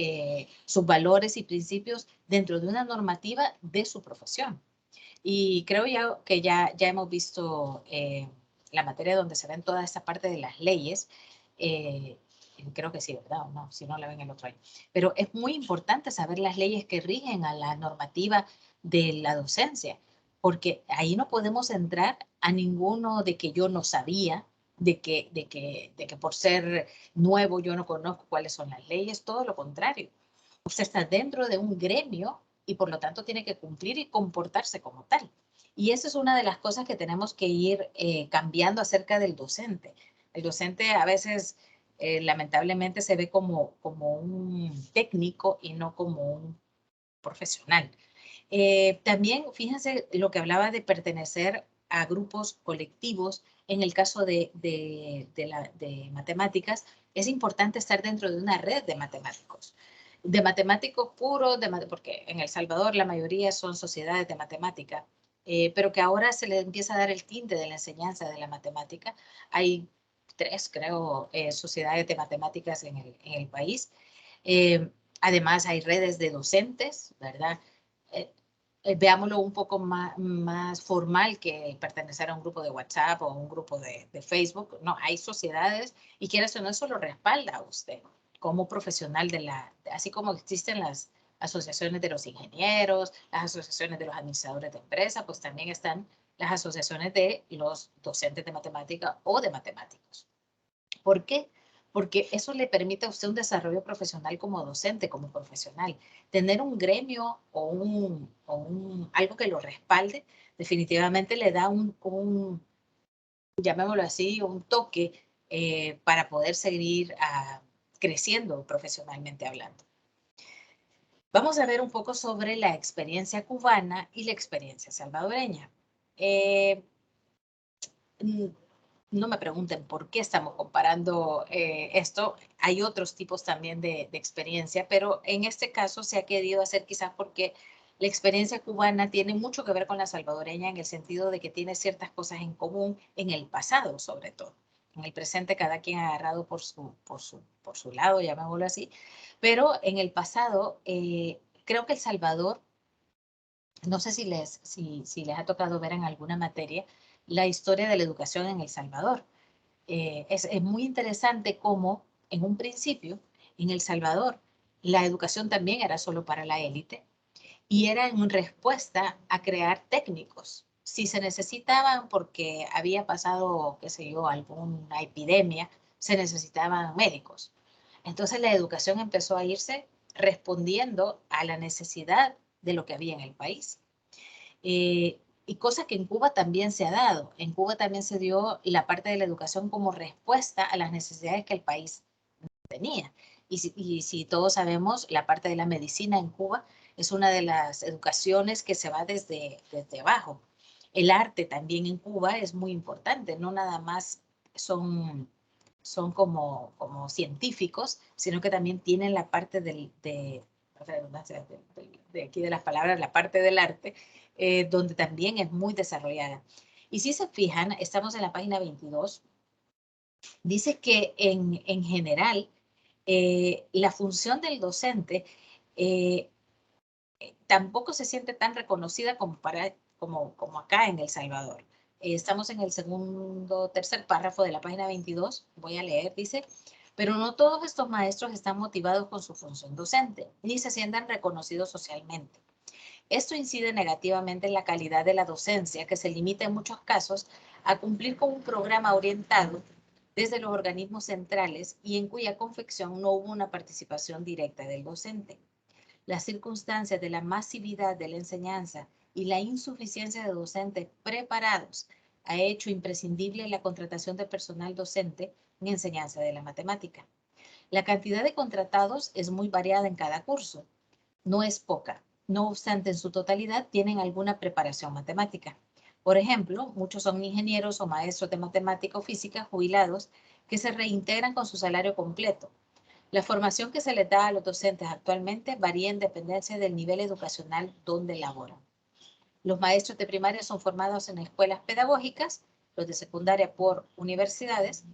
[SPEAKER 1] sus valores y principios dentro de una normativa de su profesión. Y creo que ya hemos visto la materia donde se ven toda esta parte de las leyes. Creo que sí, ¿verdad? O no, si no la ven el otro año. Pero es muy importante saber las leyes que rigen a la normativa de la docencia, porque ahí no podemos entrar a ninguno de que yo no sabía, de que por ser nuevo yo no conozco cuáles son las leyes, todo lo contrario. Usted está dentro de un gremio y por lo tanto tiene que cumplir y comportarse como tal. Y esa es una de las cosas que tenemos que ir cambiando acerca del docente. El docente a veces lamentablemente se ve como un técnico y no como un profesional. También fíjense lo que hablaba de pertenecer a grupos colectivos. En el caso de matemáticas, es importante estar dentro de una red de matemáticos puros, porque en El Salvador la mayoría son sociedades de matemática, pero que ahora se le empieza a dar el tinte de la enseñanza de la matemática. Hay 3, creo, sociedades de matemáticas en el país. Además, hay redes de docentes, ¿verdad? Veámoslo un poco más formal que pertenecer a un grupo de WhatsApp o un grupo de Facebook. No, hay sociedades y quieras o no, eso lo respalda a usted como profesional así como existen las asociaciones de los ingenieros, las asociaciones de los administradores de empresa, pues también están las asociaciones de los docentes de matemática o de matemáticos. ¿Por qué? Porque eso le permite a usted un desarrollo profesional como docente, como profesional. Tener un gremio o algo que lo respalde, definitivamente le da un llamémoslo así, un toque para poder seguir creciendo profesionalmente hablando. Vamos a ver un poco sobre la experiencia cubana y la experiencia salvadoreña. No me pregunten por qué estamos comparando esto. Hay otros tipos también de experiencia, pero en este caso se ha querido hacer quizás porque la experiencia cubana tiene mucho que ver con la salvadoreña en el sentido de que tiene ciertas cosas en común en el pasado, sobre todo. En el presente cada quien ha agarrado por su lado, llamémoslo así, pero en el pasado creo que El Salvador, no sé si les ha tocado ver en alguna materia la historia de la educación en El Salvador. Es muy interesante cómo en un principio en El Salvador la educación también era solo para la élite y era en respuesta a crear técnicos. Si se necesitaban porque había pasado, qué sé yo, alguna epidemia, se necesitaban médicos. Entonces la educación empezó a irse respondiendo a la necesidad de lo que había en el país. Y cosa que en Cuba también se ha dado. En Cuba también se dio la parte de la educación como respuesta a las necesidades que el país tenía. Y si todos sabemos, la parte de la medicina en Cuba es una de las educaciones que se va desde abajo. El arte también en Cuba es muy importante, no nada más son como científicos, sino que también tienen la parte de aquí de las palabras, la parte del arte, donde también es muy desarrollada. Y si se fijan, estamos en la página 22, dice que en general la función del docente tampoco se siente tan reconocida como acá en El Salvador. Estamos en el tercer párrafo de la página 22, voy a leer, dice, pero no todos estos maestros están motivados con su función docente, ni se sientan reconocidos socialmente. Esto incide negativamente en la calidad de la docencia, que se limita en muchos casos a cumplir con un programa orientado desde los organismos centrales y en cuya confección no hubo una participación directa del docente. Las circunstancias de la masividad de la enseñanza y la insuficiencia de docentes preparados ha hecho imprescindible la contratación de personal docente en enseñanza de la matemática. La cantidad de contratados es muy variada en cada curso, no es poca. No obstante, en su totalidad tienen alguna preparación matemática. Por ejemplo, muchos son ingenieros o maestros de matemática o física jubilados que se reintegran con su salario completo. La formación que se les da a los docentes actualmente varía en dependencia del nivel educacional donde laboran. Los maestros de primaria son formados en escuelas pedagógicas, los de secundaria por universidades,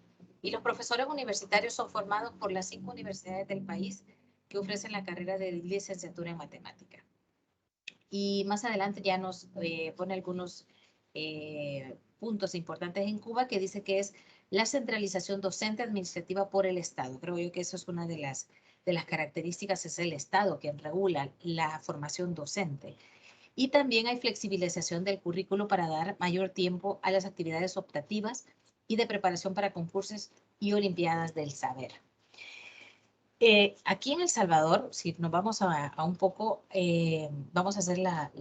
[SPEAKER 1] y los profesores universitarios son formados por las 5 universidades del país que ofrecen la carrera de licenciatura en matemática. Y más adelante ya nos pone algunos puntos importantes en Cuba que dice que es la centralización docente administrativa por el Estado. Creo yo que eso es una de las características, es el Estado quien regula la formación docente. Y también hay flexibilización del currículo para dar mayor tiempo a las actividades optativas y de preparación para concursos y olimpiadas del saber. Aquí en El Salvador, si nos vamos a un poco, vamos a hacer la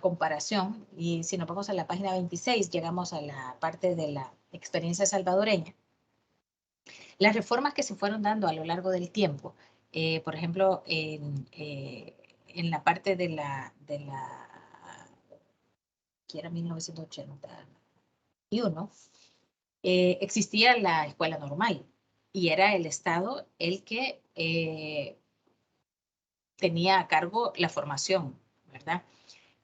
[SPEAKER 1] comparación, y si nos vamos a la página 26, llegamos a la parte de la experiencia salvadoreña. Las reformas que se fueron dando a lo largo del tiempo, por ejemplo, en la parte de la que era 1981, existía la escuela normal y era el Estado el que tenía a cargo la formación, ¿verdad?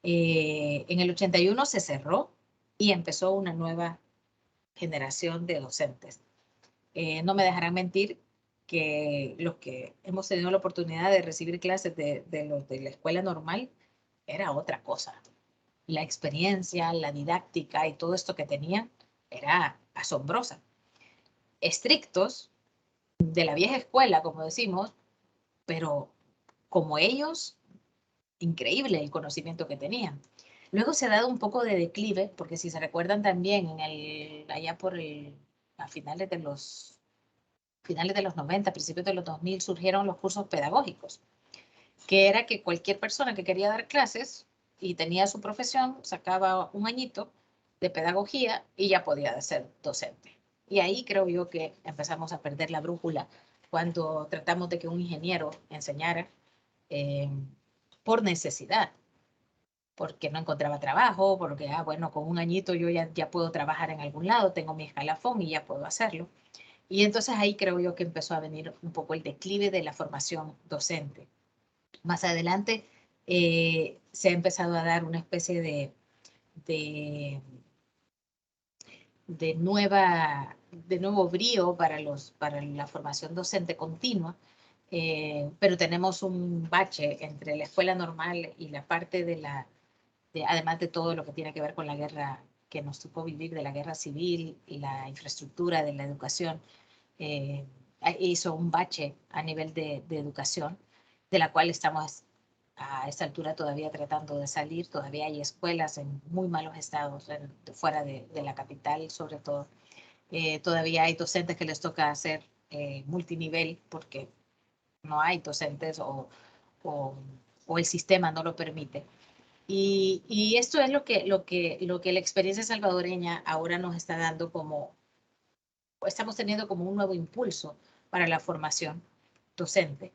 [SPEAKER 1] En el 81 se cerró y empezó una nueva generación de docentes. No me dejarán mentir que los que hemos tenido la oportunidad de recibir clases de los de la escuela normal era otra cosa. La experiencia, la didáctica y todo esto que tenían era asombrosa. Estrictos, de la vieja escuela, como decimos, pero como ellos, increíble el conocimiento que tenían. Luego se ha dado un poco de declive, porque si se recuerdan también, allá a finales de los 90, principios de los 2000, surgieron los cursos pedagógicos, que era que cualquier persona que quería dar clases y tenía su profesión, sacaba un añito de pedagogía y ya podía ser docente. Y ahí creo yo que empezamos a perder la brújula cuando tratamos de que un ingeniero enseñara por necesidad, porque no encontraba trabajo, porque, bueno, con un añito yo ya puedo trabajar en algún lado, tengo mi escalafón y ya puedo hacerlo. Y entonces ahí creo yo que empezó a venir un poco el declive de la formación docente. Más adelante se ha empezado a dar una especie de, de nuevo brío para la formación docente continua, pero tenemos un bache entre la escuela normal y la parte además de todo lo que tiene que ver con la guerra que nos tocó vivir, de la guerra civil y la infraestructura de la educación, hizo un bache a nivel de educación, de la cual estamos a esta altura todavía tratando de salir. Todavía hay escuelas en muy malos estados, fuera de la capital sobre todo. Todavía hay docentes que les toca hacer multinivel porque no hay docentes o el sistema no lo permite. Y esto es lo que la experiencia salvadoreña ahora nos está dando estamos teniendo como un nuevo impulso para la formación docente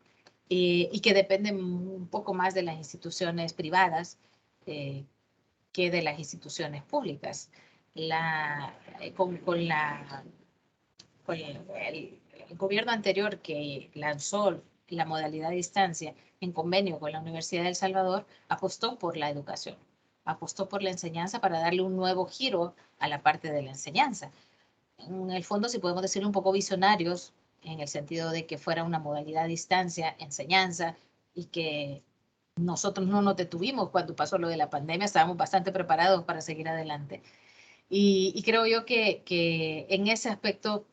[SPEAKER 1] y que depende un poco más de las instituciones privadas que de las instituciones públicas. Con el gobierno anterior que lanzó la modalidad de distancia en convenio con la Universidad de El Salvador, apostó por la educación, apostó por la enseñanza para darle un nuevo giro a la parte de la enseñanza. En el fondo, si podemos decirlo, un poco visionarios, en el sentido de que fuera una modalidad a distancia, enseñanza, y que nosotros no nos detuvimos cuando pasó lo de la pandemia, estábamos bastante preparados para seguir adelante. Y creo yo que en ese aspecto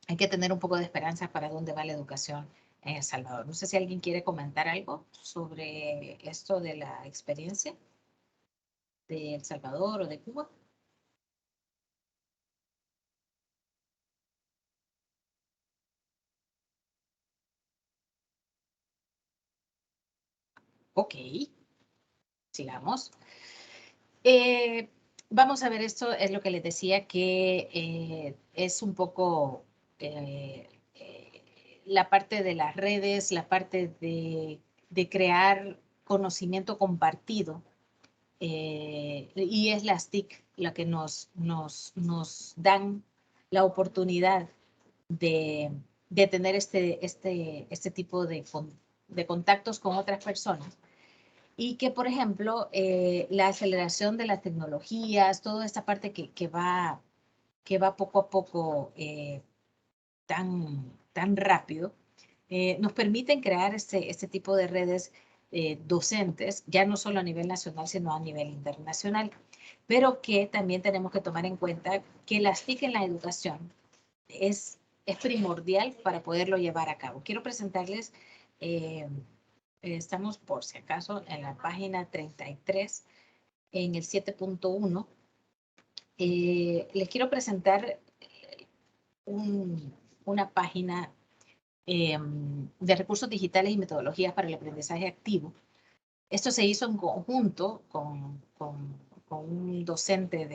[SPEAKER 1] hay que tener un poco de esperanza para dónde va la educación en El Salvador. No sé si alguien quiere comentar algo sobre esto de la experiencia de El Salvador o de Cuba. Ok, sigamos. Vamos a ver, esto es lo que les decía, que es un poco la parte de las redes, la parte de crear conocimiento compartido. Y es las TIC la que nos dan la oportunidad de tener este tipo de contactos con otras personas. Y que, por ejemplo, la aceleración de las tecnologías, toda esta parte que va poco a poco tan rápido, nos permiten crear este tipo de redes docentes, ya no solo a nivel nacional, sino a nivel internacional. Pero que también tenemos que tomar en cuenta que las TIC en la educación es primordial para poderlo llevar a cabo. Quiero presentarles... estamos, por si acaso, en la página 33, en el 7.1. Les quiero presentar una página de recursos digitales y metodologías para el aprendizaje activo. Esto se hizo en conjunto con un docente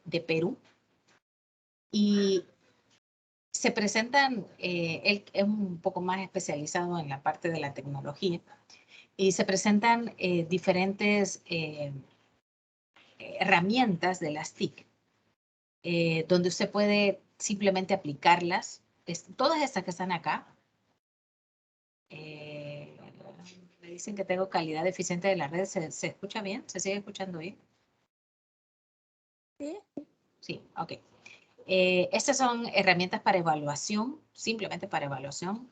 [SPEAKER 1] de Perú y se presentan, él es un poco más especializado en la parte de la tecnología, y se presentan diferentes herramientas de las TIC, donde usted puede simplemente aplicarlas. Todas estas que están acá, me dicen que tengo calidad deficiente de la red. ¿Se escucha bien? ¿Se sigue escuchando bien?
[SPEAKER 6] Sí.
[SPEAKER 1] Sí, ok. Estas son herramientas para evaluación, simplemente para evaluación.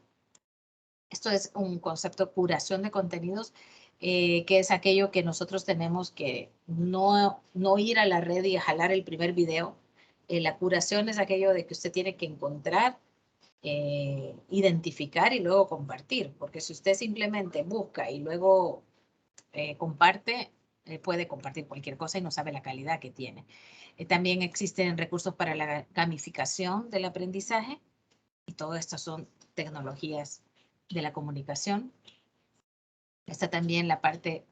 [SPEAKER 1] Esto es un concepto de curación de contenidos, que es aquello que nosotros tenemos que no ir a la red y jalar el primer video. La curación es aquello de que usted tiene que encontrar, identificar y luego compartir, porque si usted simplemente busca y luego comparte, puede compartir cualquier cosa y no sabe la calidad que tiene. También existen recursos para la gamificación del aprendizaje, y todo esto son tecnologías de la comunicación. Está también la parte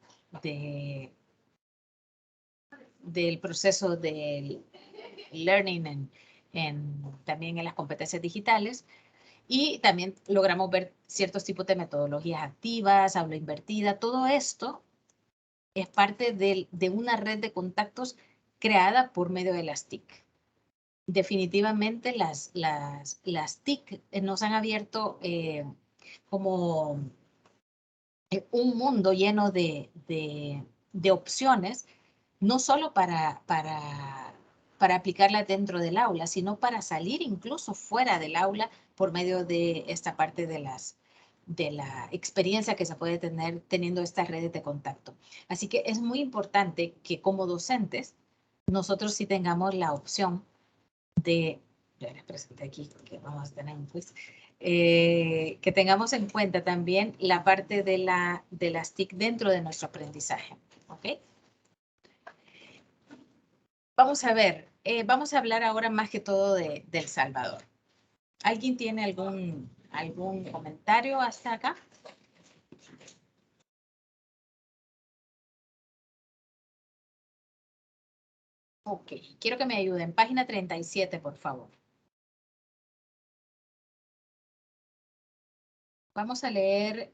[SPEAKER 1] del proceso del learning, también en las competencias digitales. Y también logramos ver ciertos tipos de metodologías activas, aula invertida. Todo esto es parte de una red de contactos creada por medio de las TIC. Definitivamente las TIC nos han abierto como un mundo lleno de opciones, no solo para aplicarla dentro del aula, sino para salir incluso fuera del aula por medio de esta parte de la experiencia que se puede tener teniendo estas redes de contacto. Así que es muy importante que como docentes nosotros sí tengamos la opción de, ya les presenté aquí que vamos a tener un quiz, que tengamos en cuenta también la parte de las TIC dentro de nuestro aprendizaje. ¿Ok? Vamos a ver, vamos a hablar ahora más que todo de El Salvador. ¿Alguien tiene algún comentario hasta acá? Ok, quiero que me ayuden. Página 37, por favor. Vamos a leer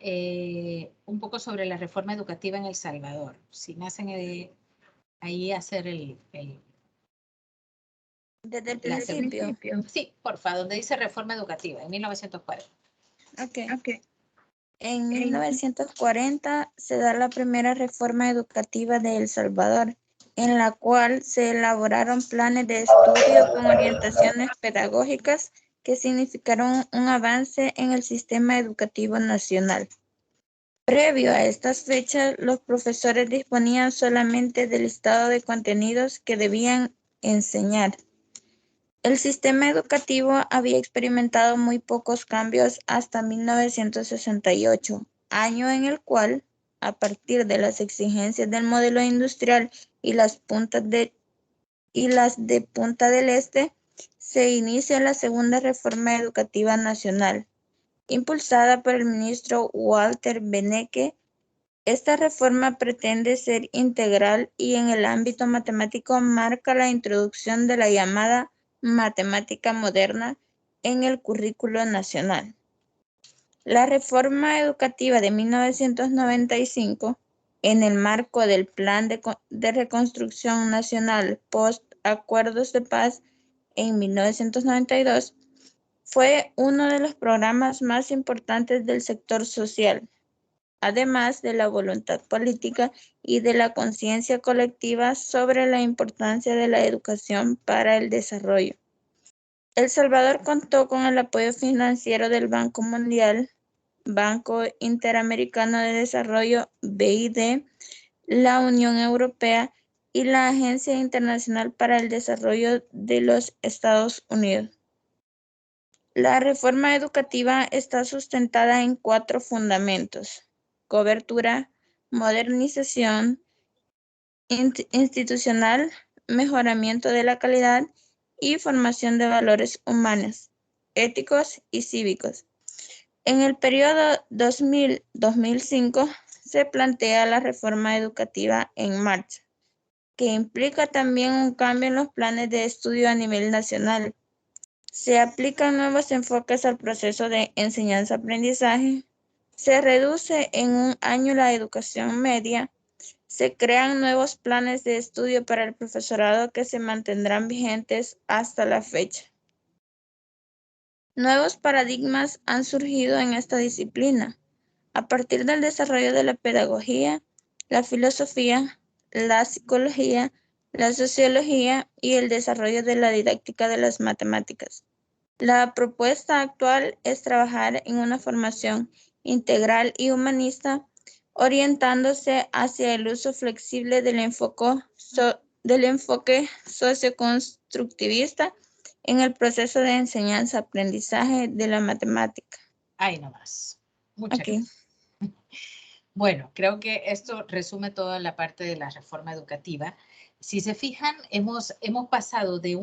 [SPEAKER 1] un poco sobre la reforma educativa en El Salvador. Si me hacen ahí hacer
[SPEAKER 7] Desde el principio.
[SPEAKER 1] Sí, por favor, donde dice reforma educativa, en 1940.
[SPEAKER 7] Ok. En 1940 se da la primera reforma educativa de El Salvador, en la cual se elaboraron planes de estudio con orientaciones pedagógicas que significaron un avance en el sistema educativo nacional. Previo a estas fechas, los profesores disponían solamente del listado de contenidos que debían enseñar. El sistema educativo había experimentado muy pocos cambios hasta 1968, año en el cual, a partir de las exigencias del modelo industrial y las de Punta del Este, se inicia la segunda reforma educativa nacional, impulsada por el ministro Walter Beneke. Esta reforma pretende ser integral y en el ámbito matemático marca la introducción de la llamada matemática moderna en el currículo nacional. La reforma educativa de 1995, en el marco del Plan de Reconstrucción Nacional post-Acuerdos de Paz en 1992, fue uno de los programas más importantes del sector social, además de la voluntad política y de la conciencia colectiva sobre la importancia de la educación para el desarrollo. El Salvador contó con el apoyo financiero del Banco Mundial, Banco Interamericano de Desarrollo, BID, la Unión Europea y la Agencia Internacional para el Desarrollo de los Estados Unidos. La reforma educativa está sustentada en 4 fundamentos: cobertura, modernización institucional, mejoramiento de la calidad y formación de valores humanos, éticos y cívicos. En el periodo 2000-2005 se plantea la reforma educativa en marcha, que implica también un cambio en los planes de estudio a nivel nacional. Se aplican nuevos enfoques al proceso de enseñanza-aprendizaje, se reduce en un año la educación media, se crean nuevos planes de estudio para el profesorado que se mantendrán vigentes hasta la fecha. Nuevos paradigmas han surgido en esta disciplina, a partir del desarrollo de la pedagogía, la filosofía, la psicología, la sociología y el desarrollo de la didáctica de las matemáticas. La propuesta actual es trabajar en una formación integral y humanista, orientándose hacia el uso flexible del enfoque socioconstructivista en el proceso de enseñanza-aprendizaje de la matemática.
[SPEAKER 1] Ahí nomás. Muchas gracias. Bueno, creo que esto resume toda la parte de la reforma educativa. Si se fijan, hemos pasado de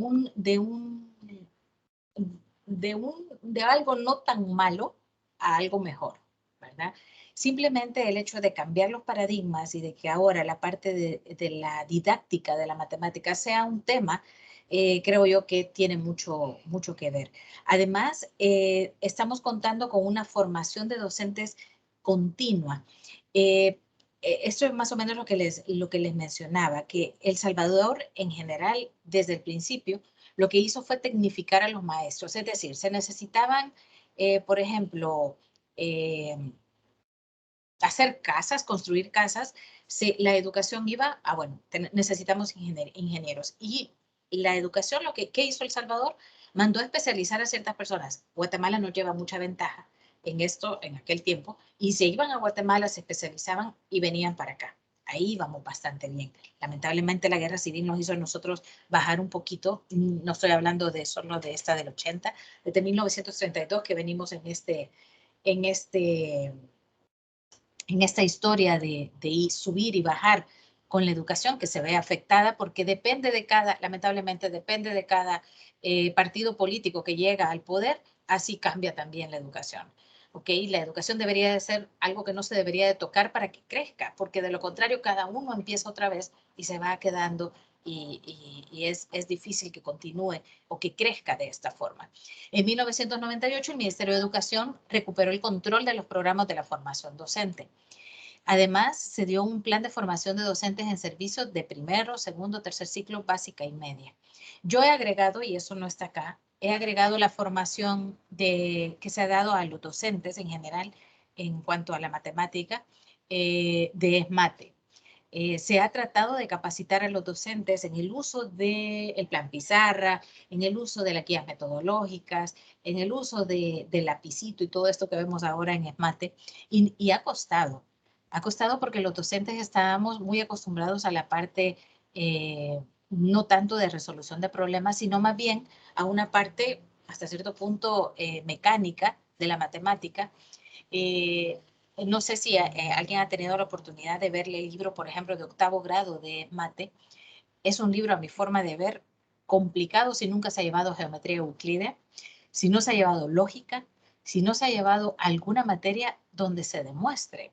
[SPEAKER 1] algo no tan malo a algo mejor, ¿verdad? Simplemente el hecho de cambiar los paradigmas y de que ahora la parte de la didáctica de la matemática sea un tema creo yo que tiene mucho que ver. Además, estamos contando con una formación de docentes continua. Esto es más o menos lo que les mencionaba, que El Salvador en general, desde el principio, lo que hizo fue tecnificar a los maestros, es decir, se necesitaban, por ejemplo, hacer casas, construir casas, la educación iba a, bueno, necesitamos ingenieros. Y la educación, ¿qué hizo El Salvador? Mandó a especializar a ciertas personas. Guatemala no lleva mucha ventaja en esto, en aquel tiempo, y se iban a Guatemala, se especializaban y venían para acá. Ahí vamos bastante bien. Lamentablemente la guerra civil nos hizo a nosotros bajar un poquito, no estoy hablando de solo de esta del 80, desde 1932 que venimos en esta historia de subir y bajar con la educación que se ve afectada porque depende de lamentablemente depende de cada partido político que llega al poder, así cambia también la educación. ¿Ok? La educación debería de ser algo que no se debería de tocar para que crezca, porque de lo contrario cada uno empieza otra vez y se va quedando y es difícil que continúe o que crezca de esta forma. En 1998, el Ministerio de Educación recuperó el control de los programas de la formación docente. Además, se dio un plan de formación de docentes en servicios de primero, segundo, tercer ciclo, básica y media. Yo he agregado, y eso no está acá, he agregado la formación que se ha dado a los docentes en general en cuanto a la matemática de ESMATE. Se ha tratado de capacitar a los docentes en el uso del plan pizarra, en el uso de las guías metodológicas, en el uso del lapicito y todo esto que vemos ahora en ESMATE, y ha costado. Ha costado porque los docentes estábamos muy acostumbrados a la parte no tanto de resolución de problemas, sino más bien a una parte hasta cierto punto mecánica de la matemática. No sé si alguien ha tenido la oportunidad de verle el libro, por ejemplo, de octavo grado de mate. Es un libro, a mi forma de ver, complicado si nunca se ha llevado geometría euclídea, si no se ha llevado lógica, si no se ha llevado alguna materia donde se demuestre.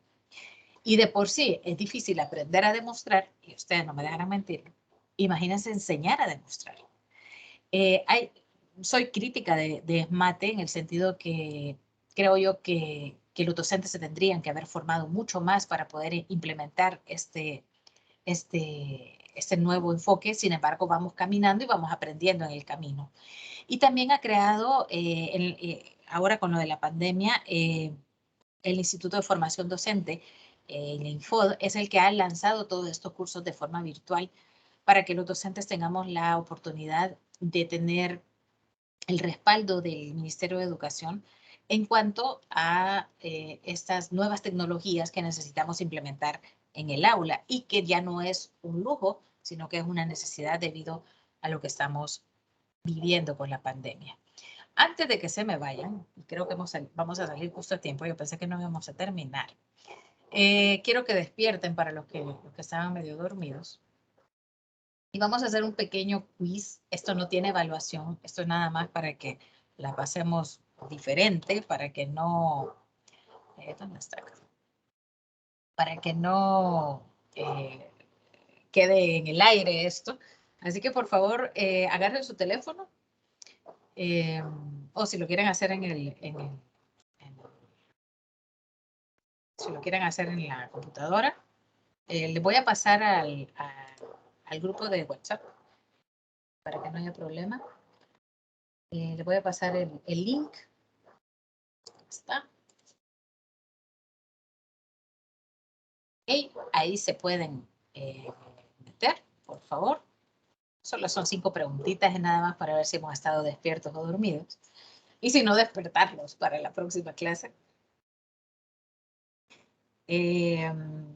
[SPEAKER 1] Y de por sí es difícil aprender a demostrar, y ustedes no me dejarán mentir, imagínense enseñar a demostrar. Soy crítica de mate en el sentido que creo yo que los docentes se tendrían que haber formado mucho más para poder implementar este nuevo enfoque. Sin embargo, vamos caminando y vamos aprendiendo en el camino. Y también ha creado, ahora con lo de la pandemia, el Instituto de Formación Docente, el INFOD, es el que ha lanzado todos estos cursos de forma virtual para que los docentes tengamos la oportunidad de tener el respaldo del Ministerio de Educación en cuanto a estas nuevas tecnologías que necesitamos implementar en el aula y que ya no es un lujo, sino que es una necesidad debido a lo que estamos viviendo con la pandemia. Antes de que se me vayan, creo que vamos a salir justo a tiempo, yo pensé que no íbamos a terminar. Quiero que despierten para los que estaban medio dormidos. Y vamos a hacer un pequeño quiz. Esto no tiene evaluación, esto es nada más para que la pasemos diferente, para que no... ¿dónde está acá? Para que no quede en el aire esto. Así que por favor, agarren su teléfono o si lo quieren hacer si lo quieren hacer en la computadora, les voy a pasar al grupo de WhatsApp para que no haya problema. Le voy a pasar el link. Está. Okay. Ahí se pueden meter, por favor. Solo son 5 preguntitas, es nada más para ver si hemos estado despiertos o dormidos. Y si no, despertarlos para la próxima clase. ¿Ven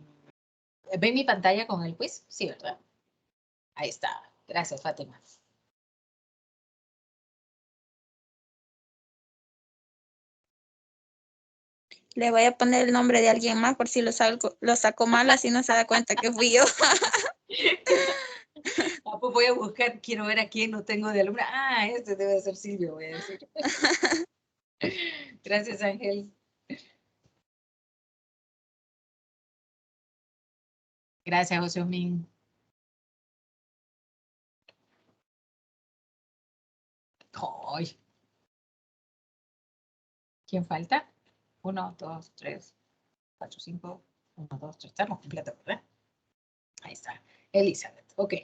[SPEAKER 1] mi pantalla con el quiz? Sí, ¿verdad? Ahí está. Gracias, Fátima.
[SPEAKER 7] Le voy a poner el nombre de alguien más por si lo saco mal, así no se da cuenta que fui yo.
[SPEAKER 1] Pues voy a buscar, quiero ver a quién no tengo de alumna. Ah, este debe ser Silvio, voy a decir. Gracias, Ángel. Gracias, José Osmin. Ay. ¿Quién falta? 1, 2, 3, 4, 5. 1, 2, 3. Estamos completos, ¿verdad? Ahí está. Elizabeth. Ok.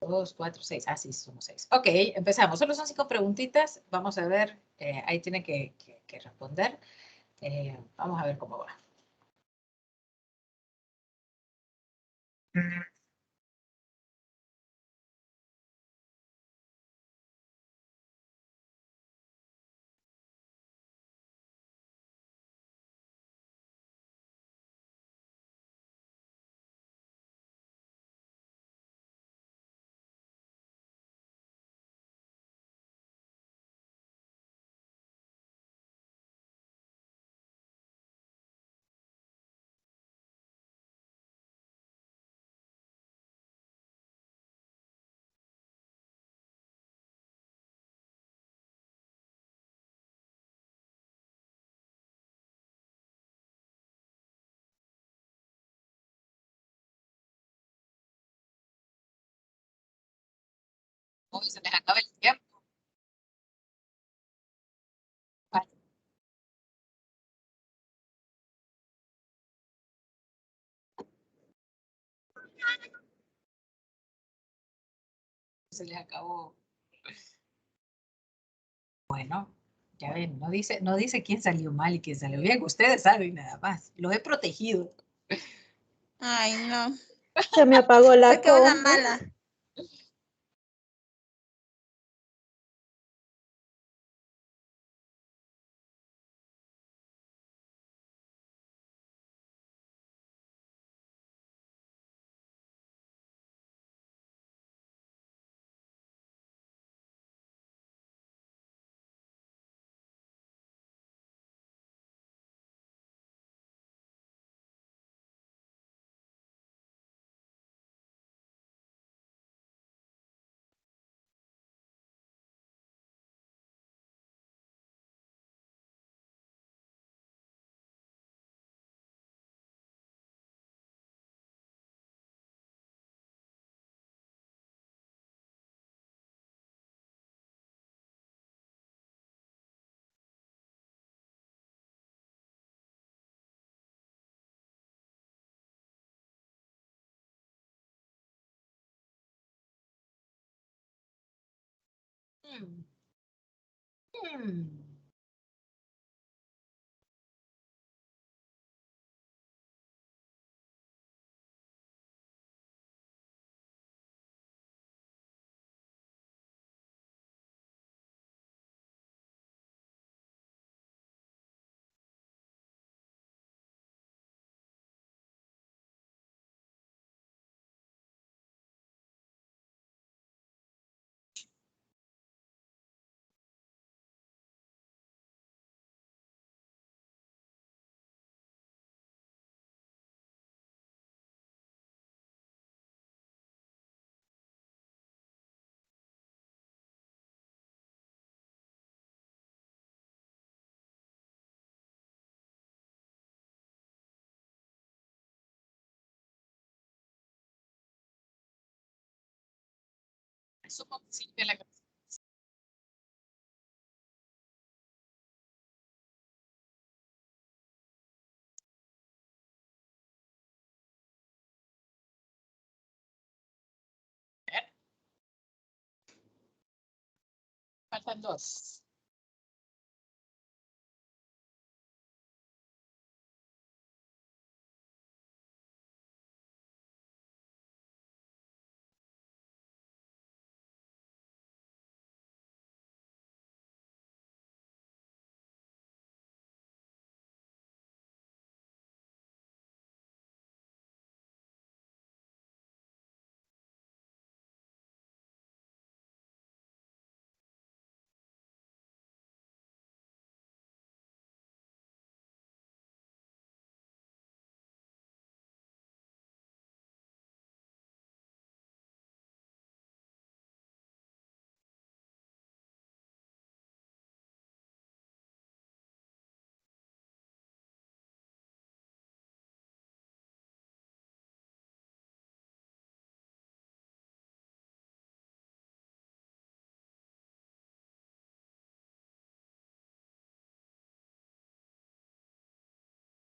[SPEAKER 1] 2, 4, 6. Ah, sí, somos 6. Ok, empezamos. Solo son 5 preguntitas. Vamos a ver. Ahí tiene que responder. Vamos a ver cómo va. Uy, se les acaba el tiempo. Vale. Se les acabó. Bueno, ya ven, no dice quién salió mal y quién salió bien. Ustedes saben nada más. Los he protegido.
[SPEAKER 7] Ay, no.
[SPEAKER 6] Se me apagó la
[SPEAKER 7] Saqué una
[SPEAKER 6] compu.
[SPEAKER 7] mala.
[SPEAKER 1] Hmm. Hmm. Supongo que sí, de la faltan 2.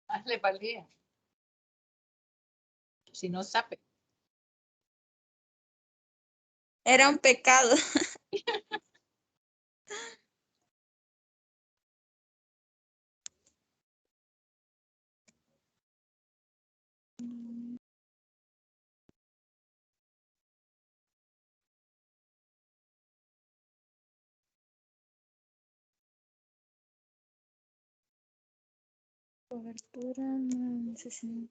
[SPEAKER 1] Hazle para el día. Si no sabe.
[SPEAKER 7] Era un pecado. Cobertura, no sé si-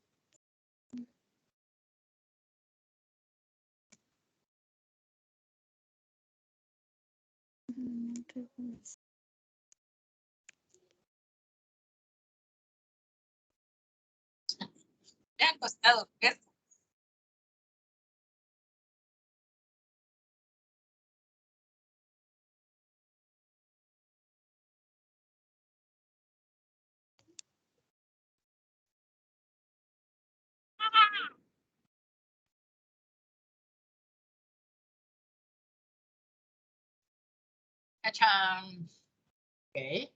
[SPEAKER 1] Me han costado. ¿Qué? Cachán. Ok.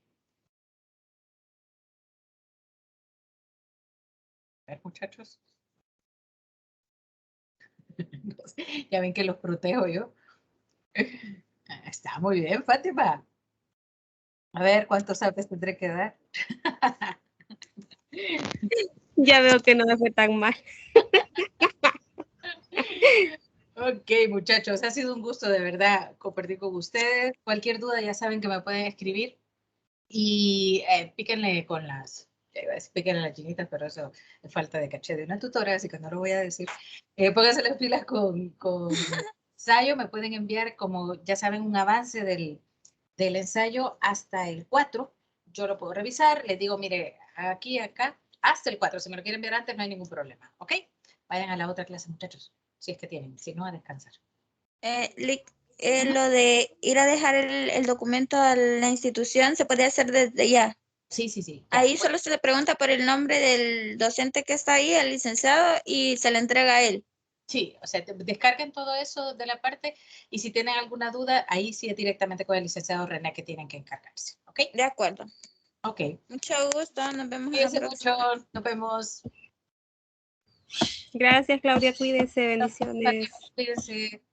[SPEAKER 1] A ver, muchachos. Ya ven que los protejo yo. Está muy bien, Fátima. A ver, ¿cuántos sabes tendré que dar?
[SPEAKER 6] Ya veo que no me fue tan mal.
[SPEAKER 1] Ok, muchachos, ha sido un gusto de verdad compartir con ustedes. Cualquier duda ya saben que me pueden escribir y píquenle con las, ya iba a decir, píquenle las chinitas, pero eso es falta de caché de una tutora, así que no lo voy a decir. Pónganse las pilas con ensayo, me pueden enviar, como ya saben, un avance del ensayo hasta el 4. Yo lo puedo revisar, les digo, mire, aquí, acá, hasta el 4. Si me lo quieren enviar antes, no hay ningún problema, ¿ok? Vayan a la otra clase, muchachos, si es que tienen, si no, a descansar.
[SPEAKER 7] Lo de ir a dejar el documento a la institución se puede hacer desde ya.
[SPEAKER 1] Sí, sí, sí.
[SPEAKER 7] Ya. Ahí solo se le pregunta por el nombre del docente que está ahí, el licenciado, y se le entrega a él.
[SPEAKER 1] Sí, o sea, descarguen todo eso de la parte y si tienen alguna duda, ahí sí es directamente con el licenciado René que tienen que encargarse, ¿ok?
[SPEAKER 7] De acuerdo.
[SPEAKER 1] Ok.
[SPEAKER 7] Mucho gusto, nos vemos en la
[SPEAKER 1] Cuídense
[SPEAKER 7] próxima.
[SPEAKER 1] mucho, nos vemos.
[SPEAKER 6] Gracias, Claudia, cuídense, bendiciones.
[SPEAKER 1] Cuídense.